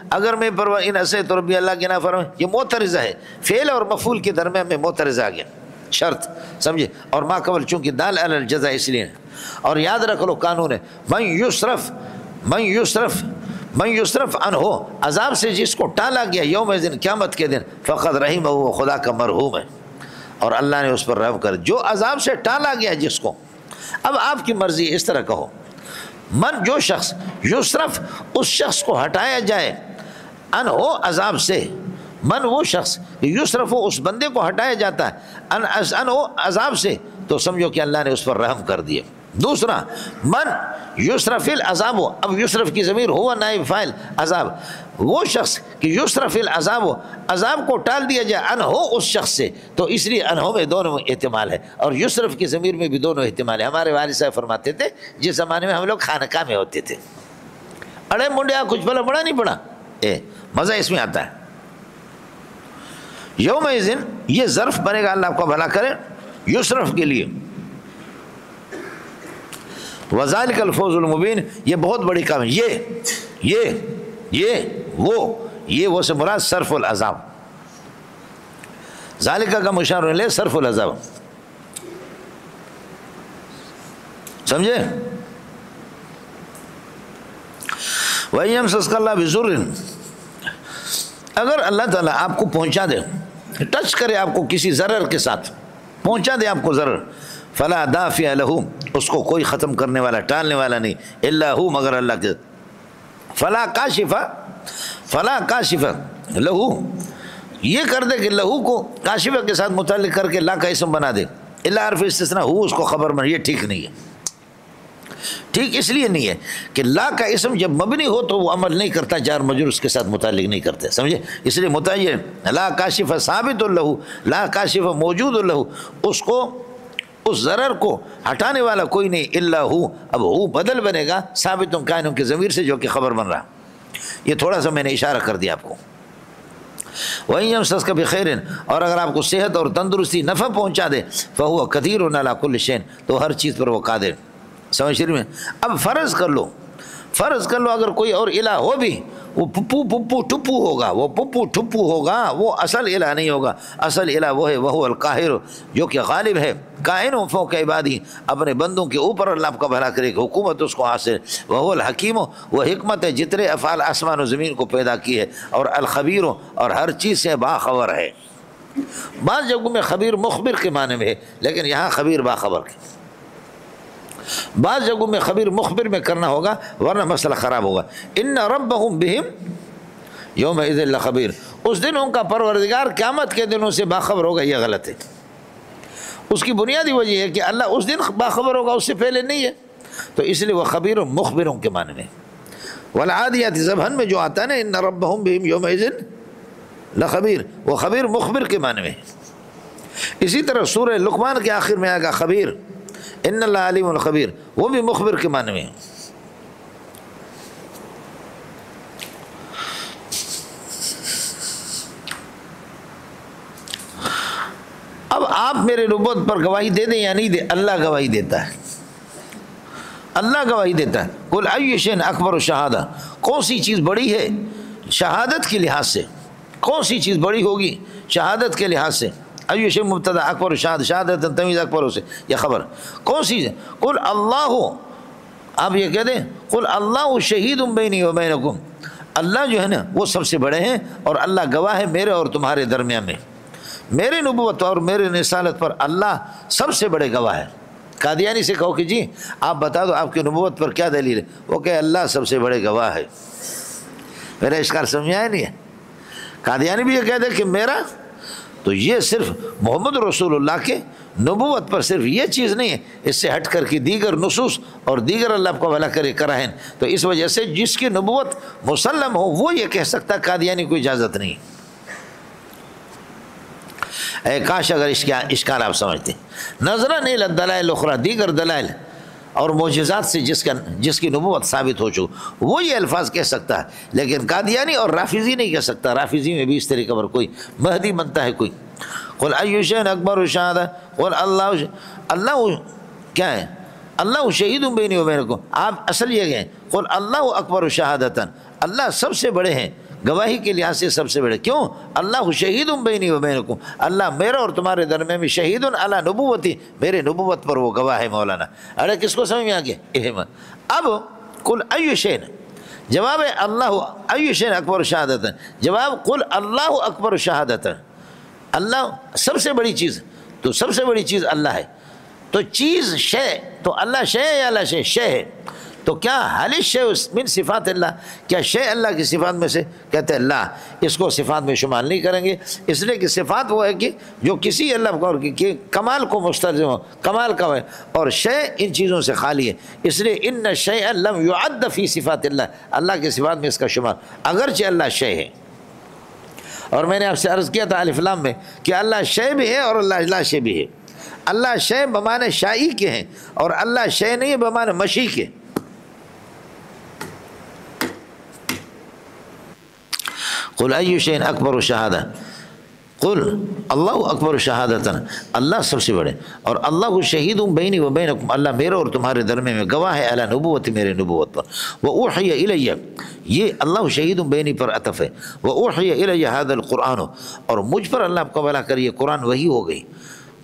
اگر میں ان عصیت ربی، اللہ کی نافرمانی. یہ معترضہ ہے، فعل اور مفعول کے درمیان میں معترضہ آ گیا، شرط سمجھے. اور ما قبل چونکہ دال علی الجزا اس لیے. اور یاد رکھ لو قانون ہے من یصرف عنہ، عذاب سے جس کو ٹالا گیا یوم دن، قیامت کے دن، فقط رحمہ، وہ خدا کا مرحوم ہے اور اللہ نے اس پر رحم کر. جو عذاب سے ٹالا گیا جس کو، اب آپ کی مرضی اس طرح کہو. من، جو شخص، یصرف، اس شخص کو ہٹایا جائے، عنہ، عذاب سے. من وہ شخص، یصرف، اس بندے کو ہٹایا جاتا ہے عنہ، عذاب سے، تو سمجھو کہ اللہ نے اس پر رحم کر دیا. دوسرا من یصرف العذاب، اب یصرف کی ضمیر ہوا نائب فاعل عذاب. وہ شخص کہ یصرف العذاب، عذاب کو ٹال دیا جائے عنہ، اس شخص سے، تو اس لیے عنہ میں دونوں احتمال ہے اور یصرف کی ضمیر میں بھی دونوں احتمال ہے. ہمارے والد صاحب فرماتے تھے جس زمانے میں ہم لوگ خانقاہ میں ہوتے تھے، اڑے منڈیا کچھ بھلا پڑا نہیں پڑا، مزہ اس میں آتا ہے. یوم اذن یہ ظرف بنے گا، اللہ آپ کو بھلا کرے، یصرف کے لیے. وذالک الفوز المبین، یہ بہت بڑی کام ہے. یہ وہ سے مراد صرف العذاب، ذالک کا مشار لے صرف العذاب، سمجھے. وَإِن يَمْسَسْكَ اللَّهُ بِضُرٍّ، اگر اللہ تعالیٰ آپ کو پہنچا دے، ٹچ کرے آپ کو کسی ضرر کے ساتھ، پہنچا دے آپ کو ضرر، فلا دافع لہ، اس کو کوئی ختم کرنے والا، ٹالنے والا نہیں، الا ہو، مگر اللہ کے. فلا کاشف لہو، یہ کر دے کہ لہو کو کاشفہ کے ساتھ متعلق کر کے لا کا اسم بنا دے، الا حرف استثناء، ہو اس کو خبر بنا. یہ ٹھیک نہیں ہے. ٹھیک اس لیے نہیں ہے کہ لا کا اسم جب مبنی ہو تو وہ عمل نہیں کرتا، جار مجرور اس کے ساتھ متعلق نہیں کرتے، سمجھے. اس لیے متعین لا کاشف ثابت لہو، لا کاشف موجود لہو، اس کو، اس ضرر کو ہٹانے والا کوئی نہیں، الا ہو. اب ہو بدل بنے گا ثابت کائن کے ضمیر سے جو کہ خبر بن رہا. یہ تھوڑا سا میں نے اشارہ کر دیا آپ کو. وَإِن يَمْسَسْكَ بِخَيْرٍ، اور اگر آپ کو صحت اور تندرستی، نفع پہنچا دے، فَهُوَ قَدِيرٌ عَلَى كُلِّ شَيْءٍ، تو ہر چیز پر وہ قادر. سمجھ رہی میں. اب فرض کر لو اگر کوئی اور الہ ہو بھی، وہ پپو ٹپو ہوگا، وہ پپو ٹپو ہوگا، وہ اصل الہ نہیں ہوگا. اصل الہ وہ ہے وہو القاہر، جو کہ غالب ہے، قائن فوق عبادی، اپنے بندوں کے اوپر اللہ آپ کا بھلا کرے، حکومت اس کو حاصل. وہو الحکیم، وہ حکمت ہے جتنے افعال آسمان و زمین کو پیدا کی ہے. اور الخبیر، اور ہر چیز سے باخبر ہے. بعض جگہوں میں خبیر مخبر کے معنی میں ہے، لیکن یہاں خبیر باخبر کے. بعض جگہوں میں خبیر مخبر میں کرنا ہوگا ورنہ مسئلہ خراب ہوگا. ان ربہم بہم یومئذ لخبیر، اس دن ان کا پروردگار قیامت کے دنوں سے باخبر ہوگا. یہ غلط ہے. اس کی بنیادی وجہ ہے کہ اللہ اس دن باخبر ہوگا، اس سے پہلے نہیں ہے، تو اس لیے وہ خبیر و مخبروں کے معنی میں. والعادیات ضبحن میں جو آتا ہے نا، ان ربہم بہم یومئذ لخبیر، وہ خبیر مخبر کے معنی میں. اسی طرح سورہ لقمان کے آخر میں آئے گا خبیر، ان اللہ علیم الخبیر، وہ بھی مخبر کے معنی میں. اب آپ میرے نبوت پر گواہی دے دیں یا نہیں دیں، اللہ گواہی دیتا ہے. اللہ گواہی دیتا ہے. قل ای شیء اکبر شہادہ، کون سی چیز بڑی ہے شہادت کے لحاظ سے، کون سی چیز بڑی ہوگی شہادت کے لحاظ سے. ای شیء مبتدا، اکبر شہادت تمیز اکبر سے، یہ خبر کون سی ہے. قل اللہ، آپ یہ کہہ دیں قل اللہ شہید بینی و بینکم، اللہ جو ہے نا وہ سب سے بڑے ہیں اور اللہ گواہ ہے میرے اور تمہارے درمیان میں. میرے نبوت اور میرے رسالت پر اللہ سب سے بڑے گواہ ہے. قادیانی سے کہو کہ جی آپ بتا دو آپ کی نبوت پر کیا دلیل ہے، وہ کہ اللہ سب سے بڑے گواہ ہے. میرا اشکال سمجھایا نہیں ہے. قادیانی بھی یہ کہہ دے کہ میرا تو یہ صرف محمد رسول اللہ کے نبوت پر صرف یہ چیز نہیں ہے، اس سے ہٹ کر کے دیگر نصوص اور دیگر اللہ کو بھلا کرے کرائیں، تو اس وجہ سے جس کی نبوت مسلم ہو وہ یہ کہہ سکتا قادیانی کو اجازت نہیں۔ اے کاش اگر اشکال آپ سمجھتے، نظرا نہیں الدلائل الاخری، دیگر دلائل اور معجزات سے جس کی نبوت ثابت ہو چکی وہ یہ الفاظ کہہ سکتا ہے، لیکن قادیانی اور رافضی نہیں کہہ سکتا۔ رافضی میں بھی اس طریقے پر کوئی مہدی بنتا ہے کوئی، قل ای شیء اکبر شہادہ، قل اللہ کیا ہے، اللہ شہید بینی و بینکم، آپ اصل یہ گئے قل اللہ اکبر شہادتاً، اللہ سب سے بڑے ہیں گواہی کے لحاظ سے سب سے بڑے، کیوں؟ اللہ شہید بینی و بینکم، اللہ میرا اور تمہارے درمیان میں شہید علی نبوتی، میرے نبوت پر وہ گواہ ہے۔ مولانا ارے کس کو سمجھ میں آ گیا؟ اب قل ای شیء، جواب ہے اللہ ای شیء اکبر شہادتاً، جواب قل اللہ اکبر شہادتاً، اللہ سب سے بڑی چیز، تو سب سے بڑی چیز اللہ ہے، تو چیز شے، تو اللہ شے ہے یا اللہ شے؟ شے ہے، تو کیا حال شے من صفات اللہ، کیا شے اللہ کی صفات میں سے؟ کہتے ہیں لا، اس کو صفات میں شمال نہیں کریں گے، اس لیے کہ صفات وہ ہے کہ جو کسی اللہ کو کہ کمال کو مستلزم ہو، کمال کا ہے، اور شے ان چیزوں سے خالی ہے، اس لیے ان الشیء لم یعد فی صفات اللہ، اللہ کی صفات میں اس کا شمار، اگرچہ اللہ شے ہے۔ اور میں نے آپ سے عرض کیا تھا الف لام میں کہ اللہ شے بھی ہے اور اللہ لا شے بھی ہے، اللہ شے بمعنی شائی کے ہیں اور اللہ شے نہیں ہے بمعنی مشی کے۔ قل ای شیء اکبر شہادہ، قل اللہ اکبر شہادتاً، اللہ سب سے بڑے، اور اللہ شہید بینی و بینکم، اللہ میرے اور تمہارے درمیان میں گواہ ہے علی نبوت، میرے نبوت پر، وأوحی الی، یہ اللہ شہید بینی پر عطف ہے، وأوحی الی ھذا القرآن، اور مجھ پر اللہ آپ کو بھلا کر یہ قرآن وحی ہو گئی،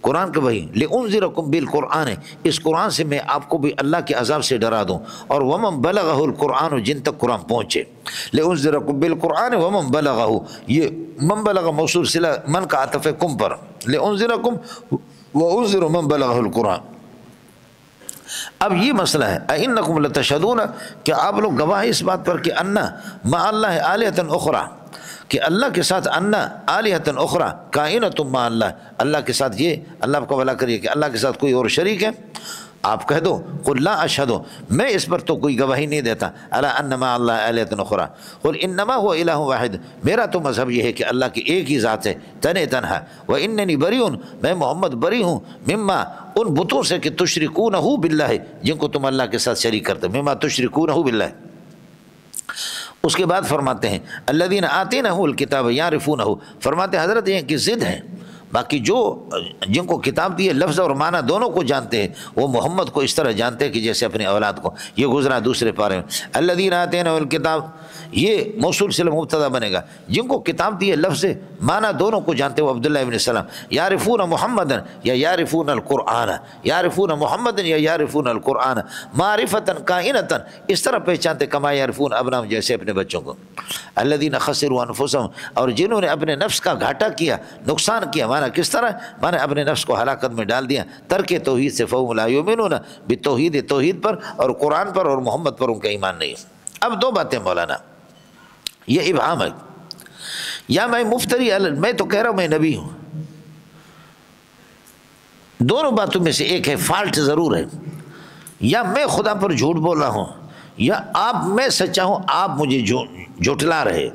قرآن کا وحی، لِأُنذِرَكُمْ بِالْقُرْآنِ، اس قرآن سے میں آپ کو بھی اللہ کے عذاب سے ڈرا دوں، اور وَمَنْ بَلَغَهُ الْقُرْآنُ، جن تک قرآن پہنچے، لِأُنذِرَكُمْ بِالْقُرْآنِ وَمَنْ بَلَغَهُ، یہ من بلغ موصول صلہ من کا عطف ہے کم پر، لِأُنذِرَكُمْ وَأُنذِرُ مَنْ بَلَغَهُ الْقُرْآنِ۔ اب یہ مسئلہ ہے أَإِنَّكُمْ لَتَشْهَدُونَ، کہ آپ لوگ گواہ اس بات پر کہ اَنَّ مَعَ اللَّهِ آلِهَةً أُخْرَى، کہ اللہ کے ساتھ انا آلہۃ اخری کائنۃ مع اللہ، اللہ کے ساتھ یہ اللہ آپ کو بھلا کریے کہ اللہ کے ساتھ کوئی اور شریک ہے، آپ کہہ دو قل لا اشہد، میں اس پر تو کوئی گواہی نہیں دیتا، الا ان مع اللہ آلہۃ اخری، قل انما هو الہ واحد، میرا تو مذہب یہ ہے کہ اللہ کی ایک ہی ذات ہے تن تنہا، واننی بریء، میں محمد بری ہوں، مما ان بتوں سے کہ تشرکونہ باللہ، جن کو تم اللہ کے ساتھ شریک کرتے، مما تشرکونہ باللہ۔ اس کے بعد فرماتے ہیں الذین آتیناہم الکتاب یعرفونہ، فرماتے ہیں حضرت یہ کہ ضد ہے، باقی جو جن کو کتاب دی ہے لفظ اور معنی دونوں کو جانتے ہیں، وہ محمد کو اس طرح جانتے ہیں کہ جیسے اپنے اولاد کو، یہ گزرا دوسرے پارے میں، الذین آتیناہم الکتاب، یہ موصول سے مبتدا بنے گا، جن کو کتاب دی ہے لفظ معنی دونوں کو جانتے وہ عبداللہ ابن سلام، یعرفون محمدًا یا یعرفون القرآن، یعرفون محمدًا یا یعرفون القرآن، معرفتً کائنتً، اس طرح پہچانتے کما یعرفون ابناءہم، جیسے اپنے بچوں کو، الذین خسروا انفسہم، اور جنہوں نے اپنے نفس کا گھاٹا کیا، نقصان کیا، مانا کس طرح، مانا اپنے نفس کو ہلاکت میں ڈال دیا، ترک توحید سے، فہم لا یؤمنون بتوحید، توحید پر اور قرآن پر اور محمد پر ان کا ایمان نہیں ہے۔ اب دو باتیں مولانا، یہ ابہام ہے، یا میں مفتری، میں تو کہہ رہا ہوں میں نبی ہوں، دونوں باتوں میں سے ایک ہے، فالٹ ضرور ہے، یا میں خدا پر جھوٹ بول رہا ہوں، یا آپ میں سچا ہوں آپ مجھے جھٹلا رہے،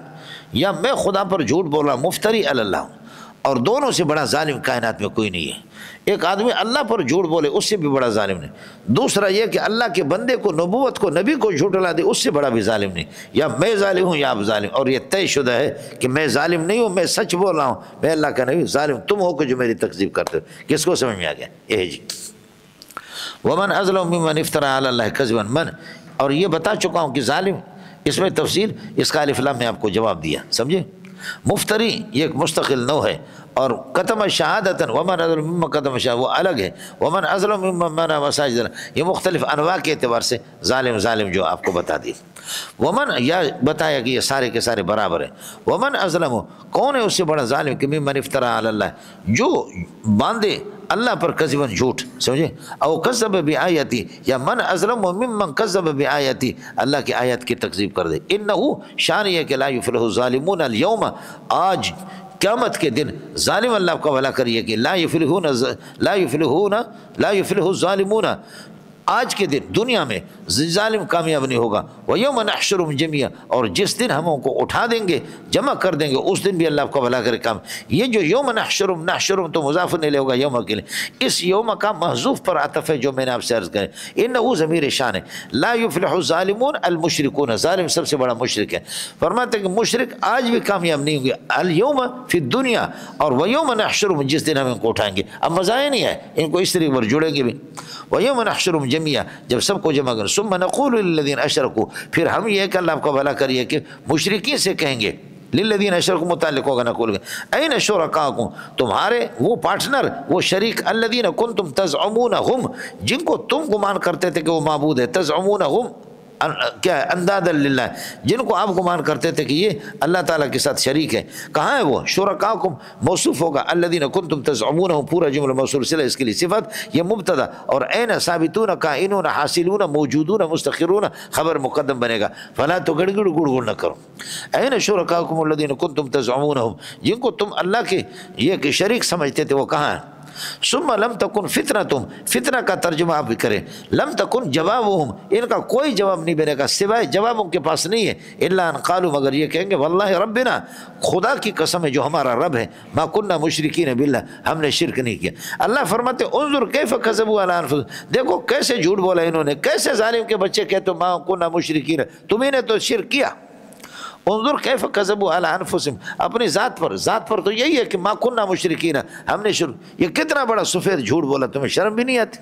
یا میں خدا پر جھوٹ بول رہا ہوں، مفتری علی اللہ ہوں، اور دونوں سے بڑا ظالم کائنات میں کوئی نہیں ہے۔ ایک آدمی اللہ پر جھوٹ بولے اس سے بھی بڑا ظالم نہیں، دوسرا یہ کہ اللہ کے بندے کو، نبوت کو، نبی کو جھٹلا دے، اس سے بڑا بھی ظالم نہیں، یا میں ظالم ہوں یا آپ ظالم، اور یہ طے شدہ ہے کہ میں ظالم نہیں ہوں، میں سچ بول رہا ہوں، میں اللہ کا نبی، ظالم تم ہو کہ جو میری تکذیب کرتے ہو۔ کس کو سمجھ میں آ گیا؟ یہ جی ومن اظلم ممن افترى علی اللہ کذبا، من، اور یہ بتا چکا ہوں کہ ظالم، اس میں تفصیل، اس کا الف لام میں آپ کو جواب دیا، سمجھے؟ مفتری یہ ایک مستقل نوع ہے، اور قتم شہادتاً، ومن اظلم ممن قتم شہادتاً وہ الگ ہے، ومن اظلم ممن منع مساجد اللہ، یہ مختلف انواع کے اعتبار سے ظالم جو آپ کو بتا دی، ومن، یا بتایا کہ یہ سارے کے سارے برابر ہیں، ومن اظلم، کون ہے اس سے بڑا ظالم کہ ممن افترى علی اللہ، جو باندھے اللہ پر کذباً جھوٹ، سمجھے، او کذب بآیاتی، یا من اظلم ممن کذب بآیاتی، اللہ کی آیت کی تکذیب کر دے، انہ شان یہ کہ لا یفلح الظالمون اليوم، آج قیامت کے دن ظالم اللہ کا بھلا کریے کہ لا یفلح الظالمون، آج کے دن دنیا میں ظالم کامیاب نہیں ہوگا۔ وَيَوْمَ نَحْشُرُهُمْ جَمِيعًا، اور جس دن ہم ان کو اٹھا دیں گے، جمع کر دیں گے، اس دن بھی اللہ آپ کا بھلا کرے کام۔ یہ جو یوم نحشرہم تو مضاف نہیں لے ہوگا یوم کے لیے، اس یوم کا محذوف پر عطف ہے جو میں نے آپ سے عرض کرے، انہو ضمیر شان ہے۔ لا یفلح الظالمون المشرکون، ظالم سب سے بڑا مشرک ہے۔ فرماتے ہیں کہ مشرک آج بھی کامیاب نہیں ہوں گے، الیوم فی الدنیا، اور ویوم نحشرہم جس دن ہم ان کو اٹھائیں گے۔ اب مزہ نہیں ہے، ان کو اس طریقے پر جڑیں گے بھی۔ ویوم نحشرہم جميعا، جب سب کو جمع کریں، ثم نقول للذین اشرکوا، پھر ہم یہ کہ اللہ آپ کا بھلا کریے کہ مشرکین سے کہیں گے، للذین اشرکوا متعلق ہوگا نقول گے، این شرکاکم، تمہارے وہ پارٹنر، وہ شریک، الذین کنتم تزعمونہم، جن کو تم گمان کرتے تھے کہ وہ معبود ہے، تزعمونہم کیا ہے، اندادا للہ، جن کو آپ گمان کرتے تھے کہ یہ اللہ تعالیٰ کے ساتھ شریک ہے، کہاں ہے وہ؟ شرکاکم موصوف ہوگا، الذین کنتم تزعمونہم، پورا جملہ موصول صلہ، اس کے لیے صفت، یہ مبتدا، اور این ثابتون کائنون حاصلون موجودون مستقرون خبر مقدم بنے گا، فلا تو گڑ گڑ نہ کرو۔ این شرکاکم الذین کنتم تزعمونہم، جن کو تم اللہ کے یہ کہ شریک سمجھتے تھے، وہ کہاں ہیں؟ ثم لم تکن فتنتم، فتنہ کا ترجمہ آپ بھی کریں، لم تکن جوابہم، ان کا کوئی جواب نہیں بنے گا، سوائے جواب ان کے پاس نہیں ہے، الا ان قالوا، مگر یہ کہیں گے، واللہ ربنا، خدا کی قسم ہے جو ہمارا رب ہے، ما کننا مشرکین باللہ، ہم نے شرک نہیں کیا۔ اللہ فرماتے انظر کیف کذبوا علی انفسہم، دیکھو کیسے جھوٹ بولا انہوں نے، کیسے ظالم کے بچے کہتے ہو ما کننا مشرکین، تمہیں نے تو شرک کیا۔ انظر کیف کذبوا علی انفسہم، اپنی ذات پر تو یہی ہے کہ ما کننا مشرکین، ہم نے شرک، یہ کتنا بڑا سفید جھوٹ بولا، تمہیں شرم بھی نہیں آتی۔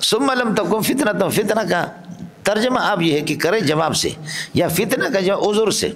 ثم لم تکن فتنۃ، فتنہ کا ترجمہ آپ یہ ہے کہ کرے جواب سے، یا فتنہ کا جواب عذر سے۔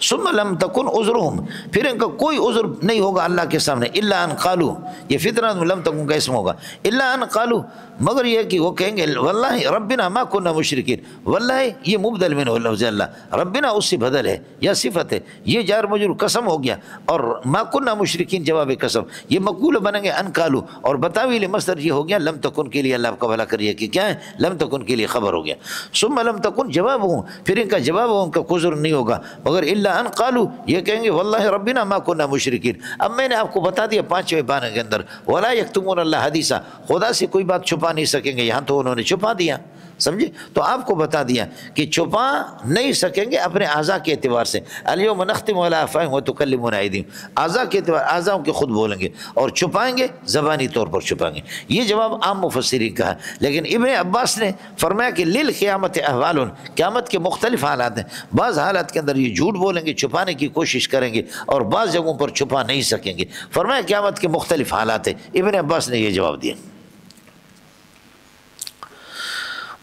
ثم لم تکن عذرہم، پھر ان کا کوئی عذر نہیں ہوگا اللہ کے سامنے، الا ان قالوا، یہ فتنہ لم تکن کا اسم ہوگا، الا ان قالوا، مگر یہ کہ وہ کہیں گے واللہ ربنا ما کننا مشرکین، واللہ یہ مبدل منہ لفظ اللہ، ربنا اس سے بدل ہے یا صفت ہے، یہ جار مجرور قسم ہو گیا، اور ما کننا مشرکین جواب قسم، یہ مقول بنیں گے ان قالوا، اور بتاویل مصدر یہ ہو گیا لم تکن کے لیے، اللہ آپ کا بھلا کریے کہ کیا ہے، لم تکن کے لیے خبر ہو گیا۔ ثم لم تکن جواب ہوں، پھر ان کا جواب ان کا عذر نہیں ہوگا، مگر الا ان قالوا، یہ کہیں گے واللہ ربنا ما کننا مشرکین۔ اب میں نے آپ کو بتا دیا 5ویں پارے کے اندر، ولا یکتمون اللہ حدیثا، خدا سے کوئی بات چھپا نہیں سکیں گے، یہاں تو انہوں نے چھپا دیا، سمجھے؟ تو آپ کو بتا دیا کہ چھپا نہیں سکیں گے اپنے اعضاء کے اعتبار سے، الیوم نختم علی افواہہم وتکلمنا ایدیہم، اعضاء کے اعتبار، اعضاء کے خود بولیں گے، اور چھپائیں گے زبانی طور پر چھپائیں گے۔ یہ جواب عام مفسرین کا ہے، لیکن ابن عباس نے فرمایا کہ للقیامت احوال، قیامت کے مختلف حالات ہیں، بعض حالات کے اندر یہ جھوٹ بولیں گے، چھپانے کی کوشش کریں گے، اور بعض جگہوں پر چھپا نہیں سکیں گے۔ فرمایا قیامت کے مختلف حالات ہیں، ابن عباس نے یہ جواب دیا۔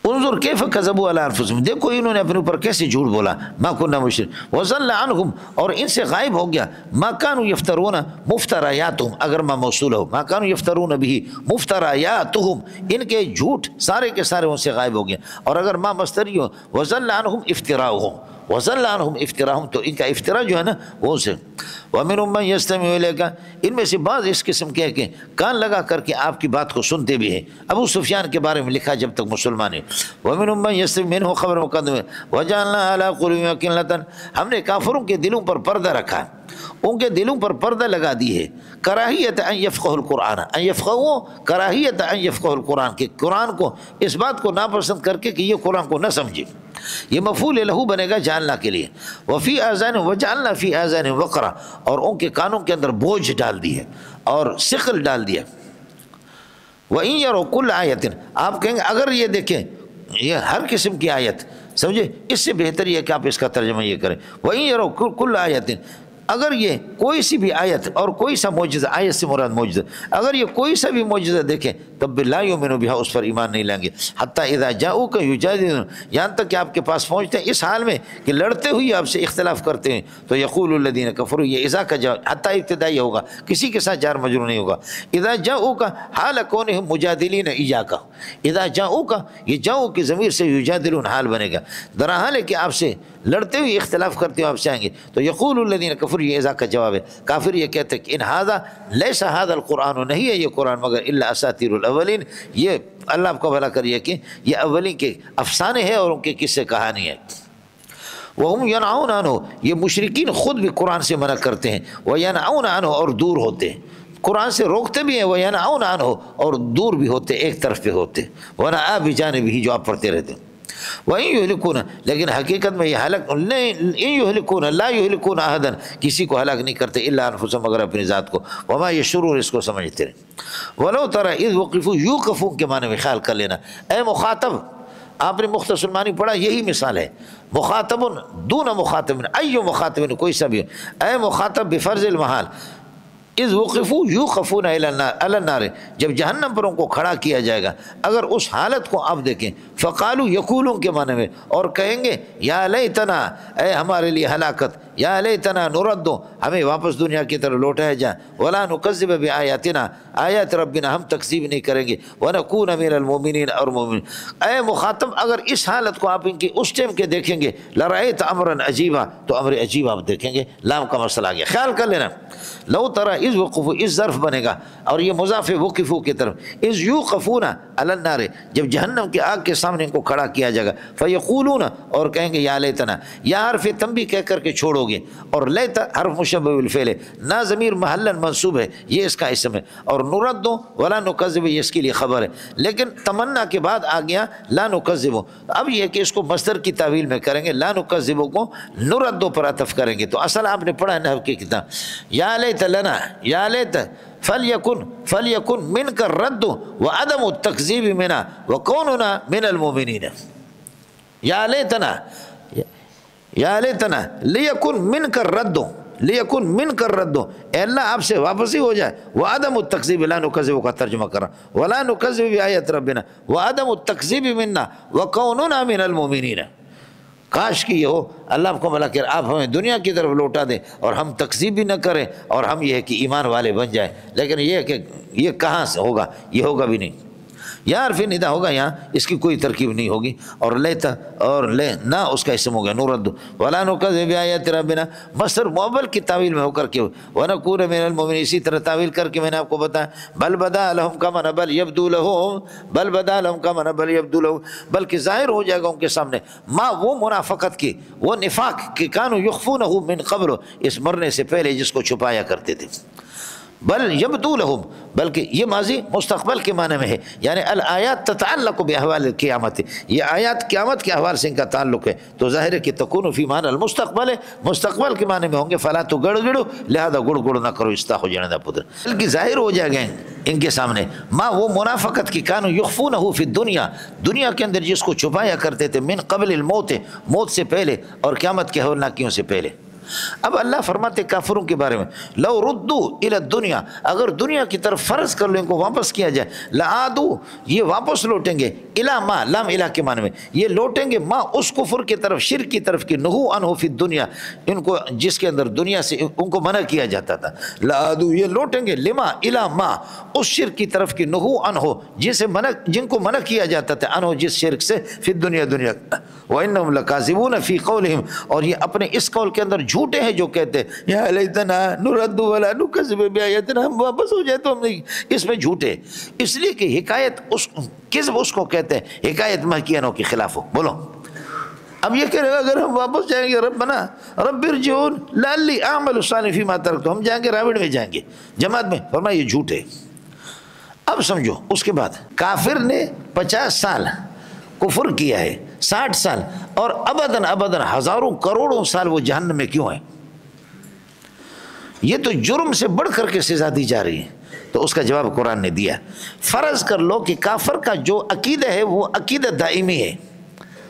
انظر کیف کذبوا علی انفسہم، دیکھو انہوں نے اپنے اوپر کیسے جھوٹ بولا، ما کننا مشرکین، وضل عنہم، اور ان سے غائب ہو گیا، ما کانوا یفترون، مفتریاتہم اگر ما موصول ہو، ما کانوا یفترون بھی مفتریاتہم، ان کے جھوٹ سارے کے سارے ان سے غائب ہو گئے، اور اگر ما مصدری ہو، وضل عنہم افتراؤہم، وضل عنہم افتراہم، تو ان کا افترا جو ہے نا وہ سے، ومنہم من یستمع الیک، ان میں سے بعض اس قسم کے کہ کان لگا کر کے آپ کی بات کو سنتے بھی ہیں۔ ابو سفیان کے بارے میں لکھا جب تک مسلمان ہے، ومنہم من یستمع، منہ خبر مقدم ہے، وجعلنا علی قلوبہم اکنۃ، ہم نے کافروں کے دلوں پر پردہ رکھا، ان کے دلوں پر پردہ لگا دی ہے، کراہیت ان یفقہوا القرآن، ان یفقہوا، کراہیت ان یفقہوا القرآن، کہ قرآن کو، اس بات کو ناپسند کر کے کہ یہ قرآن کو نہ سمجھے، یہ مفعول لہو بنے گا جعلنا کے لیے، وفی آذان، وجعلنا فی آذان وقرا، اور ان کے کانوں کے اندر بوجھ ڈال دی ہے اور ثقل ڈال دیا۔ وَإِن يَرَوْا كُلَّ آیَةٍ، آپ کہیں گے اگر یہ دیکھیں یہ ہر قسم کی آیت، سمجھے؟ اس سے بہتر یہ کہ آپ اس کا ترجمہ یہ کریں، وَإِن يَرَوْا كُلَّ آیَةٍ، اگر یہ کوئی سی بھی آیت اور کوئی سا معجزہ، آیت سے مراد معجزہ، اگر یہ کوئی سا بھی معجزہ دیکھیں تب بھی لا یؤمنوا بہا، اس پر ایمان نہیں لائیں گے، حتی اذا جاؤک یجادلون، یہاں تک کہ آپ کے پاس پہنچتے ہیں اس حال میں کہ لڑتے ہوئے آپ سے اختلاف کرتے ہیں، تو یقول الذین کفروا، یہ اذا کا جواب حتی ابتدائی ہوگا، کسی کے ساتھ جار مجرور نہیں ہوگا، اذا جاؤک حال کونہم مجادلین ایاک، اذا جاؤک، یہ جاؤ کی ضمیر سے یجادلون حال بنے گا، درحال ہے کہ آپ سے لڑتے ہوئے اختلاف کرتے ہوئے آپ سے آئیں گے، تو یقول الذین کفروا، یہ اذا کا جواب ہے، کافر یہ کہتے ہیں کہ ان ھذا لیس ھذا القرآن، نہیں ہے یہ قرآن مگر الا اساطیر الاولین، یہ اللہ آپ کو بھلا کریے کہ یہ اولین کے افسانے ہیں اور ان کے قصے کہانی ہے۔ وَهُمْ يَنْعَوْنَ عَنْهُ، یہ مشرکین خود بھی قرآن سے منع کرتے ہیں، وَيَنْعَوْنَ عَنْهُ، اور دور ہوتے ہیں، قرآن سے روکتے بھی ہیں، وَيَنْعَوْنَ عَنْهُ، اور دور بھی ہوتے، ایک طرف پہ ہوتے، وَنَأَى بِجَانِبِهِ، جو آپ پڑھتے رہتے ہیں، وَإِن يُهْلِكُونَ، لیکن حقیقت میں یہ ہلاک، إِن يُهْلِكُونَ لا يُهْلِكُونَ أَحَدًا، کسی کو ہلاک نہیں کرتے، إِلَّا أَنفُسَهُمْ، مگر اپنی ذات کو، وَمَا يَشْعُرُونَ، اس کو سمجھتے رہے۔ وَلَوْ تَرَى إِذْ وُقِفُوا، يُوقَفُونَ کے معنی میں خیال کر لینا، اے مخاطب، آپ نے مختصر معنی پڑھا، یہی مثال ہے، مخاطب دون مخاطب، ایو مخاطب، کوئی سا بھی، اے مخاطب بفرض المحال، اذ وقفوا یوقفون علی النار، جب جہنم پر ان کو کھڑا کیا جائے گا، اگر اس حالت کو آپ دیکھیں، فقالوا یقولون کے معنی میں، اور کہیں گے یا لیتنا، اے ہمارے لیے ہلاکت، یا لیتنا نرد، ہمیں واپس دنیا کی طرف لوٹایا جائے، ولا نکذب بآیاتنا، آیات ربنا، ہم تکذیب نہیں کریں گے، ونکون من المؤمنین، اور مومن۔ اے مخاطب، اگر اس حالت کو آپ ان کی اس ٹائم کے دیکھیں گے، لرأیت امرا عجیبا، تو امر عجیب آپ دیکھیں گے، لام کا مسئلہ آ گیا، خیال کر لینا، لو ترى اذ وقفوا، اس ظرف بنے گا، اور یہ مضاف وقفوا کی طرف، اذ یوقفون علی النار، جب جہنم کی آگ کے سامنے ان کو کھڑا کیا جائے گا، فیقولون، اور کہیں گے یا لیتنا، یا حرف تنبیہ کہہ کر کے چھوڑو گے، اور لیت حرف مشبہ بالفعل، نا ضمیر محلا منصوب ہے، یہ اس کا اسم ہے، اور نرد ولا نکذب، یہ اس کے لیے خبر ہے، لیکن تمنا کے بعد آ گیا لا نکذب، اب یہ کہ اس کو مصدر کی تعویل میں کریں گے، لا نکذب کو نرد پر عطف کریں گے، تو اصل آپ نے پڑھا ہے نحو کی کتاب، یا لیت لنا، یا لیت فلیکن منک الرد وعدم التکذیب منا وکوننا من المؤمنین، یا لیتنا، یا لیتنا لیکن منک الرد، لیکن منک الرد، اے اللہ آپ سے واپسی ہو جائے، وعدم التکذیب، لا نکذب کا ترجمہ کر رہا ہوں، ولا نکذب بآیات ربنا وعدم التکذیب منا وکوننا من المؤمنین، کاش کی یہ ہو، اللہ آپ کو ملا کر آپ ہمیں دنیا کی طرف لوٹا دیں اور ہم تکذیب بھی نہ کریں، اور ہم یہ ہے کہ ایمان والے بن جائیں، لیکن یہ ہے کہ یہ کہاں سے ہوگا، یہ ہوگا بھی نہیں، یار پھر ندا ہوگا یہاں، اس کی کوئی ترکیب نہیں ہوگی، اور لیتا اور لے نہ اس کا اسم ہو گیا نورد، ولا نکذب بآیات ربنا، مصدر مؤول کی تعویل میں ہو کر کے، ونکون من المؤمنین، اسی طرح تعویل کر کے میں نے آپ کو بتایا، بل بدا لہم کما بل یبدو لہم، بل بدا لہم کما بل یبدو لہم، بلکہ ظاہر ہو جائے گا ان کے سامنے ما وہ منافقت کی، وہ نفاق کی، کانوا یخفونہ من قبل، اس مرنے سے پہلے جس کو چھپایا کرتے تھے، بل یبدو لہم، بلکہ یہ ماضی مستقبل کے معنی میں ہے، یعنی الآیات تتعلق باحوال القیامت، یہ آیات قیامت کے احوال سے ان کا تعلق ہے، تو ظاہر ہے کہ تکون فی معنی المستقبل ہے، مستقبل کے معنی میں ہوں گے، فلا تو گڑ گڑو، لہذا گڑ گڑ نہ کرو، استا ہو جانے دا پتر، بلکہ ظاہر ہو جائے گئے ان کے سامنے ما وہ منافقت کی، کانوا یخفونہ فی الدنیا، دنیا کے اندر جس کو چھپایا کرتے تھے، من قبل الموت، موت سے پہلے، اور قیامت کے ہولناکیوں سے پہلے۔ اب اللہ فرماتے کافروں کے بارے میں، لو ردو الی الدنیا، اگر دنیا کی طرف فرض کر لو ان کو واپس کیا جائے، لعادو، یہ واپس لوٹیں گے، الی ما، لام الی کے معنی میں، یہ لوٹیں گے ما اس کفر کی طرف، شرک کی طرف کی، نہو عنہ فی الدنیا، ان کو جس کے اندر دنیا سے ان کو منع کیا جاتا تھا، لعادو یہ لوٹیں گے، لما الی ما، اس شرک کی طرف کی، نہو عنہ جسے منع، جن کو منع کیا جاتا تھا، عنہ جس شرک سے، فی الدنیا، دنیا، وانہم لکاذبون فی قولہم، اور یہ اپنے اس قول کے اندر جھوٹے ہیں جو کہتے ہیں یا لیتنا نرد ولا نکذب بآیاتنا، ہم واپس ہو جائے تو ہم نہیں، اس میں جھوٹے، اس لیے کہ حکایت اس کذب اس کو کہتے ہیں، حکایت مہکینوں کے خلاف ہو، بولو، اب یہ کہہ رہے اگر ہم واپس جائیں گے، ربنا رب ارجعون لعلی اعمل صالحا فیما ترکت، ہم جائیں گے راوڑ میں جائیں گے، جماعت میں، فرمایا یہ جھوٹے۔ اب سمجھو اس کے بعد کافر نے 50 سال کفر کیا ہے، 60 سال، اور ابداً ابداً ہزاروں کروڑوں سال وہ جہنم میں کیوں ہیں؟ یہ تو جرم سے بڑھ کر کے سزا دی جا رہی ہے، تو اس کا جواب قرآن نے دیا، فرض کر لو کہ کافر کا جو عقیدہ ہے وہ عقیدہ دائمی ہے،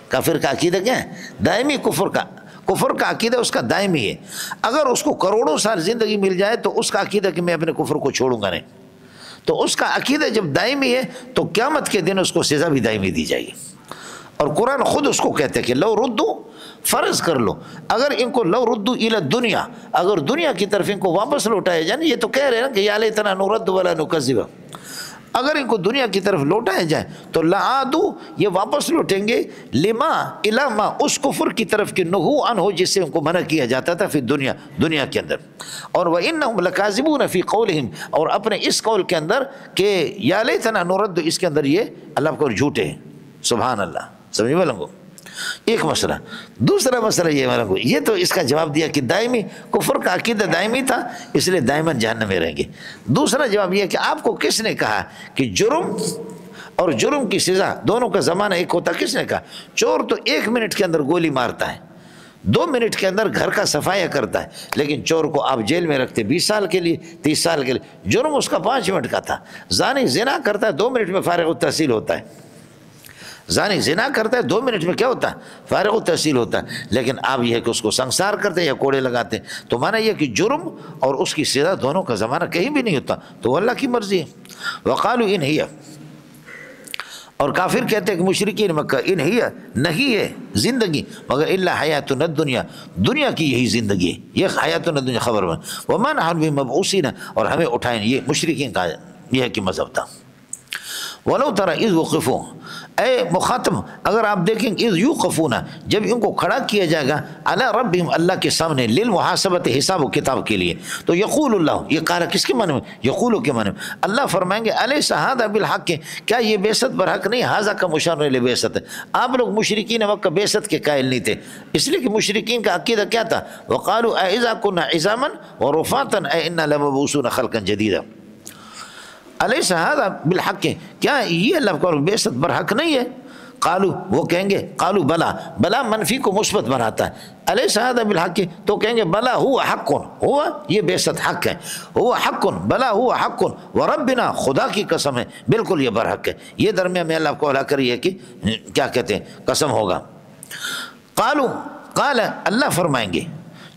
کافر کا عقیدہ کیا ہے؟ دائمی، کفر کا عقیدہ اس کا دائمی ہے، اگر اس کو کروڑوں سال زندگی مل جائے تو اس کا عقیدہ کہ میں اپنے کفر کو چھوڑوں گا نہیں، تو اس کا عقیدہ جب دائمی ہے تو قیامت کے دن اس کو سزا بھی دائمی دی جائے گی، اور قرآن خود اس کو کہتے ہیں کہ لو ردو، فرض کر لو اگر ان کو لو ردو الی الدنیا، اگر دنیا کی طرف ان کو واپس لوٹایا جائے، یہ تو کہہ رہے ہیں کہ یا لیتنا نرد ولا نکذب، اگر ان کو دنیا کی طرف لوٹایا جائے تو لعادو، یہ واپس لوٹیں گے، لما الی ما، اس کفر کی طرف کی، نہو عنہ جس سے ان کو منع کیا جاتا تھا، فی دنیا، دنیا کے اندر، اور وانہم لکاذبون فی قولہم، اور اپنے اس قول کے اندر کہ یا لیتنا نرد، اس کے اندر یہ اللہ کو جھوٹے ہیں، سبحان اللہ، سمجھ میں لگو، ایک مسئلہ. دوسرا مسئلہ یہ تو اس کا جواب دیا کہ دائمی کفر کا عقیدہ دائمی تھا اس لیے دائماً جہنم میں رہیں گے. دوسرا جواب یہ کہ آپ کو کس نے کہا کہ جرم اور جرم کی سزا دونوں کا زمانہ ایک ہوتا؟ کس نے کہا؟ چور تو 1 منٹ کے اندر گولی مارتا ہے، 2 منٹ کے اندر گھر کا صفایا کرتا ہے، لیکن چور کو آپ جیل میں رکھتے 20 سال کے لیے 30 سال کے لیے. جرم اس کا 5 منٹ کا تھا. زانی زنا کرتا ہے 2 منٹ میں فارغ التحصیل ہوتا ہے. زانی زنا کرتا ہے 2 منٹ میں کیا ہوتا ہے؟ فارغ التحصیل ہوتا ہے. لیکن آپ یہ ہے کہ اس کو سنسار کرتے یا کوڑے لگاتے. تو مانا یہ کہ جرم اور اس کی سزا دونوں کا زمانہ کہیں بھی نہیں ہوتا. تو وہ اللہ کی مرضی ہے. وقالوا ان ہی، اور کافر کہتے ہیں کہ مشرکین مکہ ان ہی نہیں ہے زندگی مگر الا حیاتنا الدنیا، دنیا کی یہی زندگی ہے. یہ حیاتنا الدنیا خبر میں وما نحن بمبعوثین، اور ہمیں اٹھائیں. یہ مشرکین کا یہ ہے کہ مذہب تھا. ولو تری اذ وقفوا، اے مخاطب اگر آپ دیکھیں اذ یوقفون، جب ان کو کھڑا کیا جائے گا علی ربہم، اللہ کے سامنے، للمحاسبۃ، حساب و کتاب کے لیے. تو یقول اللہ، یہ قال کس کے معنی میں؟ یقول کے معنی میں. اللہ فرمائیں گے الیس ھذا بالحق، کیا یہ بعثت برحق نہیں؟ ھذا کا مشار الی بعثت ہے. آپ لوگ مشرکین وقت بعثت کے قائل نہیں تھے، اس لیے کہ مشرکین کا عقیدہ کیا تھا؟ وقالوا اذا كنا عظاما ورفاتا انا لمبعوثون خلقا جديدا. الیس ھذا بالحق، کیا یہ اللہ کا بعثت برحق نہیں ہے؟ قالو، وہ کہیں گے قالو بلا، بلا منفی کو مثبت بناتا ہے. الیس ھذا بالحق، تو کہیں گے بلا ہوا حق، ہوا یہ بعثت حق ہے، ہوا حق، بلا ہوا حق وربنا، خدا کی قسم ہے بالکل یہ برحق ہے. یہ درمیان میں اللہ کو اعلیٰ کری ہے کہ کیا کہتے ہیں قسم ہوگا. قالو، قال، اللہ فرمائیں گے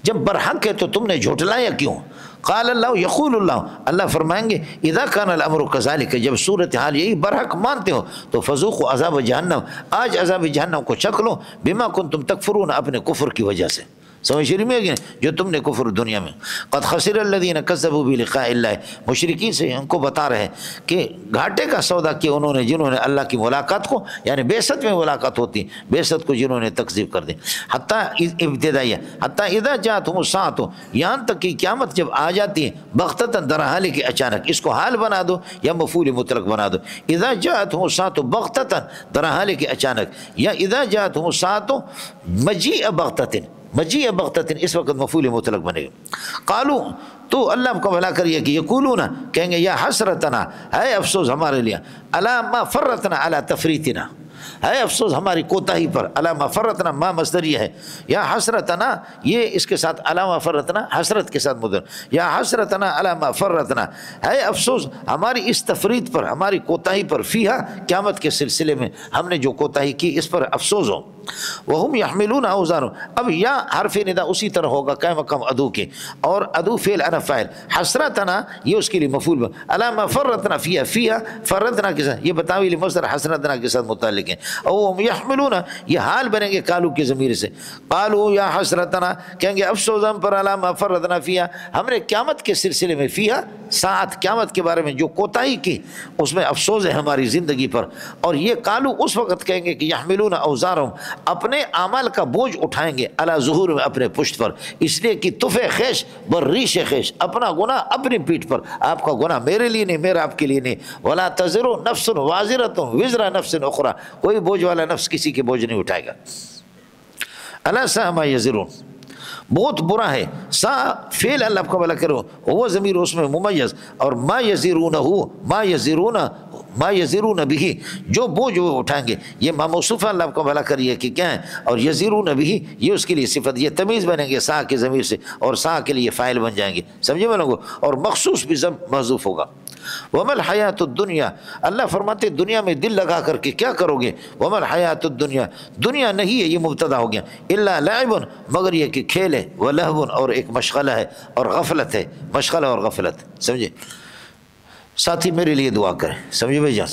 جب برحق ہے تو تم نے جھٹلایا کیوں؟ قال اللہ، یقول اللہ، اللہ فرمائیں گے اذا کان الامر کذالک، جب صورتحال یہی برحق مانتے ہو تو فذوقوا عذاب جہنم، آج عذاب جہنم کو چکھ لو، بما کنتم تکفرون، اپنے کفر کی وجہ سے. سمجھ رہی میں جو تم نے کفر دنیا میں. قد خسر الذین کذبوا بلقاء اللہ، مشرکین سے ان کو بتا رہے ہیں کہ گھاٹے کا سودا کیا انہوں نے جنہوں نے اللہ کی ملاقات کو، یعنی بعثت میں ملاقات ہوتی، بعثت کو جنہوں نے تکذیب کر دی. حتیٰ ابتدائیہ، حتیٰ اذا جاءتہم الساعۃ، یہاں تک کہ قیامت جب آ جاتی ہے، بغتۃ، در حال کے اچانک. اس کو حال بنا دو یا مفعول مطلق بنا دو. اذا جاءتہم الساعۃ بغتۃ، در حال کے اچانک، یا اذا جاءتہم الساعۃ مجیء بغتۃ، مجیء بغتۃ اس وقت مفعول مطلق بنے گا. قالو، تو اللہ کو بھلا کریے کہ یقولون، کہیں گے یا حسرتنا، ہے افسوس ہمارے لیے، علی ما فرطنا علی تفریطنا، ہے افسوس ہماری کوتاہی پر. علی ما فرطنا، ما مصدریہ ہے، یا حسرتنا یہ اس کے ساتھ علی ما فرطنا حسرت کے ساتھ مدر، یا حسرتنا علی ما فرطنا، ہے افسوس ہماری اس تفریط پر، ہماری کوتاہی پر، فیہا قیامت کے سلسلے میں ہم نے جو کوتاہی کی اس پر افسوس ہو. وہم یحملون اوزارهم، اب یا حرف ندا اسی طرح ہوگا قائم مقام ادو کے، اور ادو فعل انا فاعل، حسرتنا یہ اس کے لیے مفعول، علی ما فرطنا فیہا، فیہا فرطنا کے ساتھ، یہ بتاویل مصدر حسرتنا کے ساتھ متعلق ہے. او یحملون، یہ حال بنیں گے کالو کے ضمیر سے. قالو یا حسرتنا، کہیں گے افسوس ہم پر، علی ما فرطنا فیہا، ہم نے قیامت کے سلسلے میں، فیہا ساعت، قیامت کے بارے میں جو کوتاہی کی اس میں افسوس ہے ہماری زندگی پر. اور یہ کالو اس وقت کہیں گے کہ یحملون اوزارهم، اپنے اعمال کا بوجھ اٹھائیں گے، علی ظہور میں اپنے پشت پر، اس لیے کہ تف خیش بر ریش خیش، اپنا گناہ اپنی پیٹھ پر. آپ کا گناہ میرے لیے نہیں، میرا آپ کے لیے نہیں. ولا تزر نفس وازرۃ وزر نفس اخری، کوئی بوجھ والا نفس کسی کے بوجھ نہیں اٹھائے گا. الا ساء ما یزرون، بہت برا ہے. سا فعل اللہ کا بھلا کرو، وہ ضمیر اس میں ممیز، اور ما یزرونہ، ما یزرون، ما یزرون بھی، جو بوجھ وہ اٹھائیں گے. یہ ما موصوف اللہ کو بھلا کریے کہ کیا ہے، اور یزرون بھی یہ اس کے لیے صفت، یہ تمیز بنیں گے سا کے ضمیر سے، اور سا کے لیے فاعل بن جائیں گے. سمجھے میں لوگوں، اور مخصوص بھی ضم محذوف ہوگا. وما الحیات الدنیا، اللہ فرماتے دنیا میں دل لگا کر کے کیا کرو گے؟ وما الحیات الدنیا، دنیا نہیں ہے، یہ مبتدا ہو گیا، الا لعب، مگر یہ کہ کھیل ہے، ولہو، اور ایک مشغلہ ہے، اور غفلت ہے، مشغلہ اور غفلت. سمجھے ساتھی، میرے لیے دعا کریں. سمجھے بھائی جان،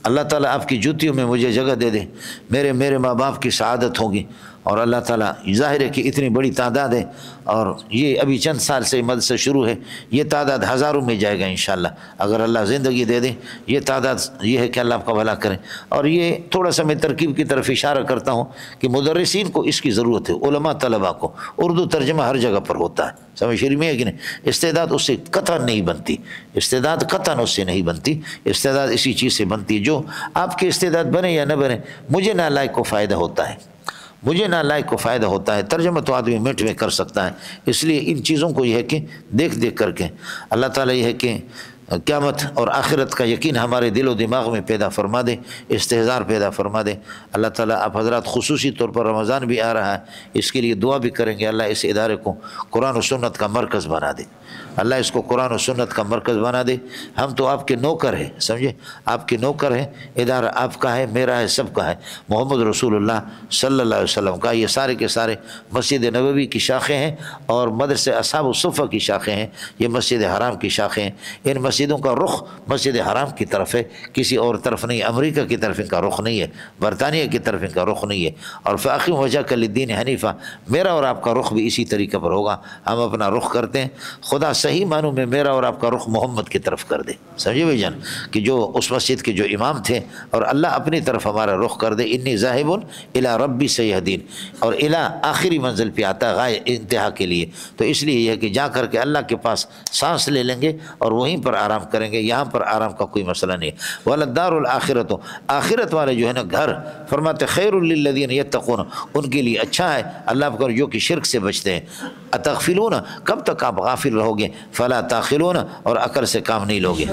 اللہ تعالیٰ آپ کی جوتیوں میں مجھے جگہ دے دے، میرے ماں باپ کی سعادت ہوگی. اور اللہ تعالیٰ ظاہر ہے کہ اتنی بڑی تعداد ہے، اور یہ ابھی چند سال سے مدرسہ شروع ہے، یہ تعداد ہزاروں میں جائے گا انشاءاللہ اگر اللہ زندگی دے دیں. یہ تعداد یہ ہے کہ اللہ آپ کا بھلا کریں. اور یہ تھوڑا سا میں ترکیب کی طرف اشارہ کرتا ہوں کہ مدرسین کو اس کی ضرورت ہے، علماء طلباء کو. اردو ترجمہ ہر جگہ پر ہوتا ہے، سمجھ شریف میں ہے کہ نہیں. استعداد اس سے قطعاً نہیں بنتی، استعداد قطعاً اس سے نہیں بنتی. استعداد اسی چیز سے بنتی جو آپ کے استعداد بنے یا نہ بنے، مجھے نالائق کو فائدہ ہوتا ہے، مجھے نالائق کو فائدہ ہوتا ہے۔ ترجمہ تو آدمی منٹ میں کر سکتا ہے، اس لیے ان چیزوں کو یہ ہے کہ دیکھ دیکھ کر کے اللہ تعالیٰ یہ ہے کہ قیامت اور آخرت کا یقین ہمارے دل و دماغ میں پیدا فرما دے، استحضار پیدا فرما دے۔ اللہ تعالیٰ آپ حضرات خصوصی طور پر رمضان بھی آ رہا ہے، اس کے لیے دعا بھی کریں گے اللہ اس ادارے کو قرآن و سنت کا مرکز بنا دے، اللہ اس کو قرآن و سنت کا مرکز بنا دے۔ ہم تو آپ کے نوکر ہیں، سمجھے، آپ کے نوکر ہیں، ادارہ آپ کا ہے، میرا ہے، سب کا ہے، محمد رسول اللہ صلی اللہ علیہ وسلم کا۔ یہ سارے کے سارے مسجد نبوی کی شاخیں ہیں اور مدرسہ اصحاب الصفہ کی شاخیں ہیں، یہ مسجد حرام کی شاخیں ہیں۔ ان مسجدوں کا رخ مسجد حرام کی طرف ہے، کسی اور طرف نہیں، امریکہ کی طرف ان کا رخ نہیں ہے، برطانیہ کی طرف ان کا رخ نہیں ہے۔ اور فاقم وجہک للدین حنیفہ، میرا اور آپ کا رخ بھی اسی طریقے پر ہوگا، ہم اپنا رخ کرتے ہیں۔ خدا صحیح معنوں میں میرا اور آپ کا رخ محمد کی طرف کر دے، سمجھے بھائی جان، کہ جو اس مسجد کے جو امام تھے، اور اللہ اپنی طرف ہمارا رخ کر دے۔ انی ذاہب الی ربی سیہدین، اور الی آخری منزل پہ آتا ہے، غائب انتہا کے لیے، تو اس لیے یہ ہے کہ جا کر کے اللہ کے پاس سانس لے لیں گے اور وہیں پر آرام کریں گے، یہاں پر آرام کا کوئی مسئلہ نہیں ہے۔ وَلَدَّارُ الْآخِرَةُ، آخرت والے جو ہے نا گھر، فرماتے خیر للذین یتقون، ان کے لیے اچھا ہے اللہ پر جو کہ شرک سے بچتے ہیں۔ اتغفلون، کب تک آپ غافل رہو گے، فلا تاخلون، اور عقل سے کام نہیں لوگے۔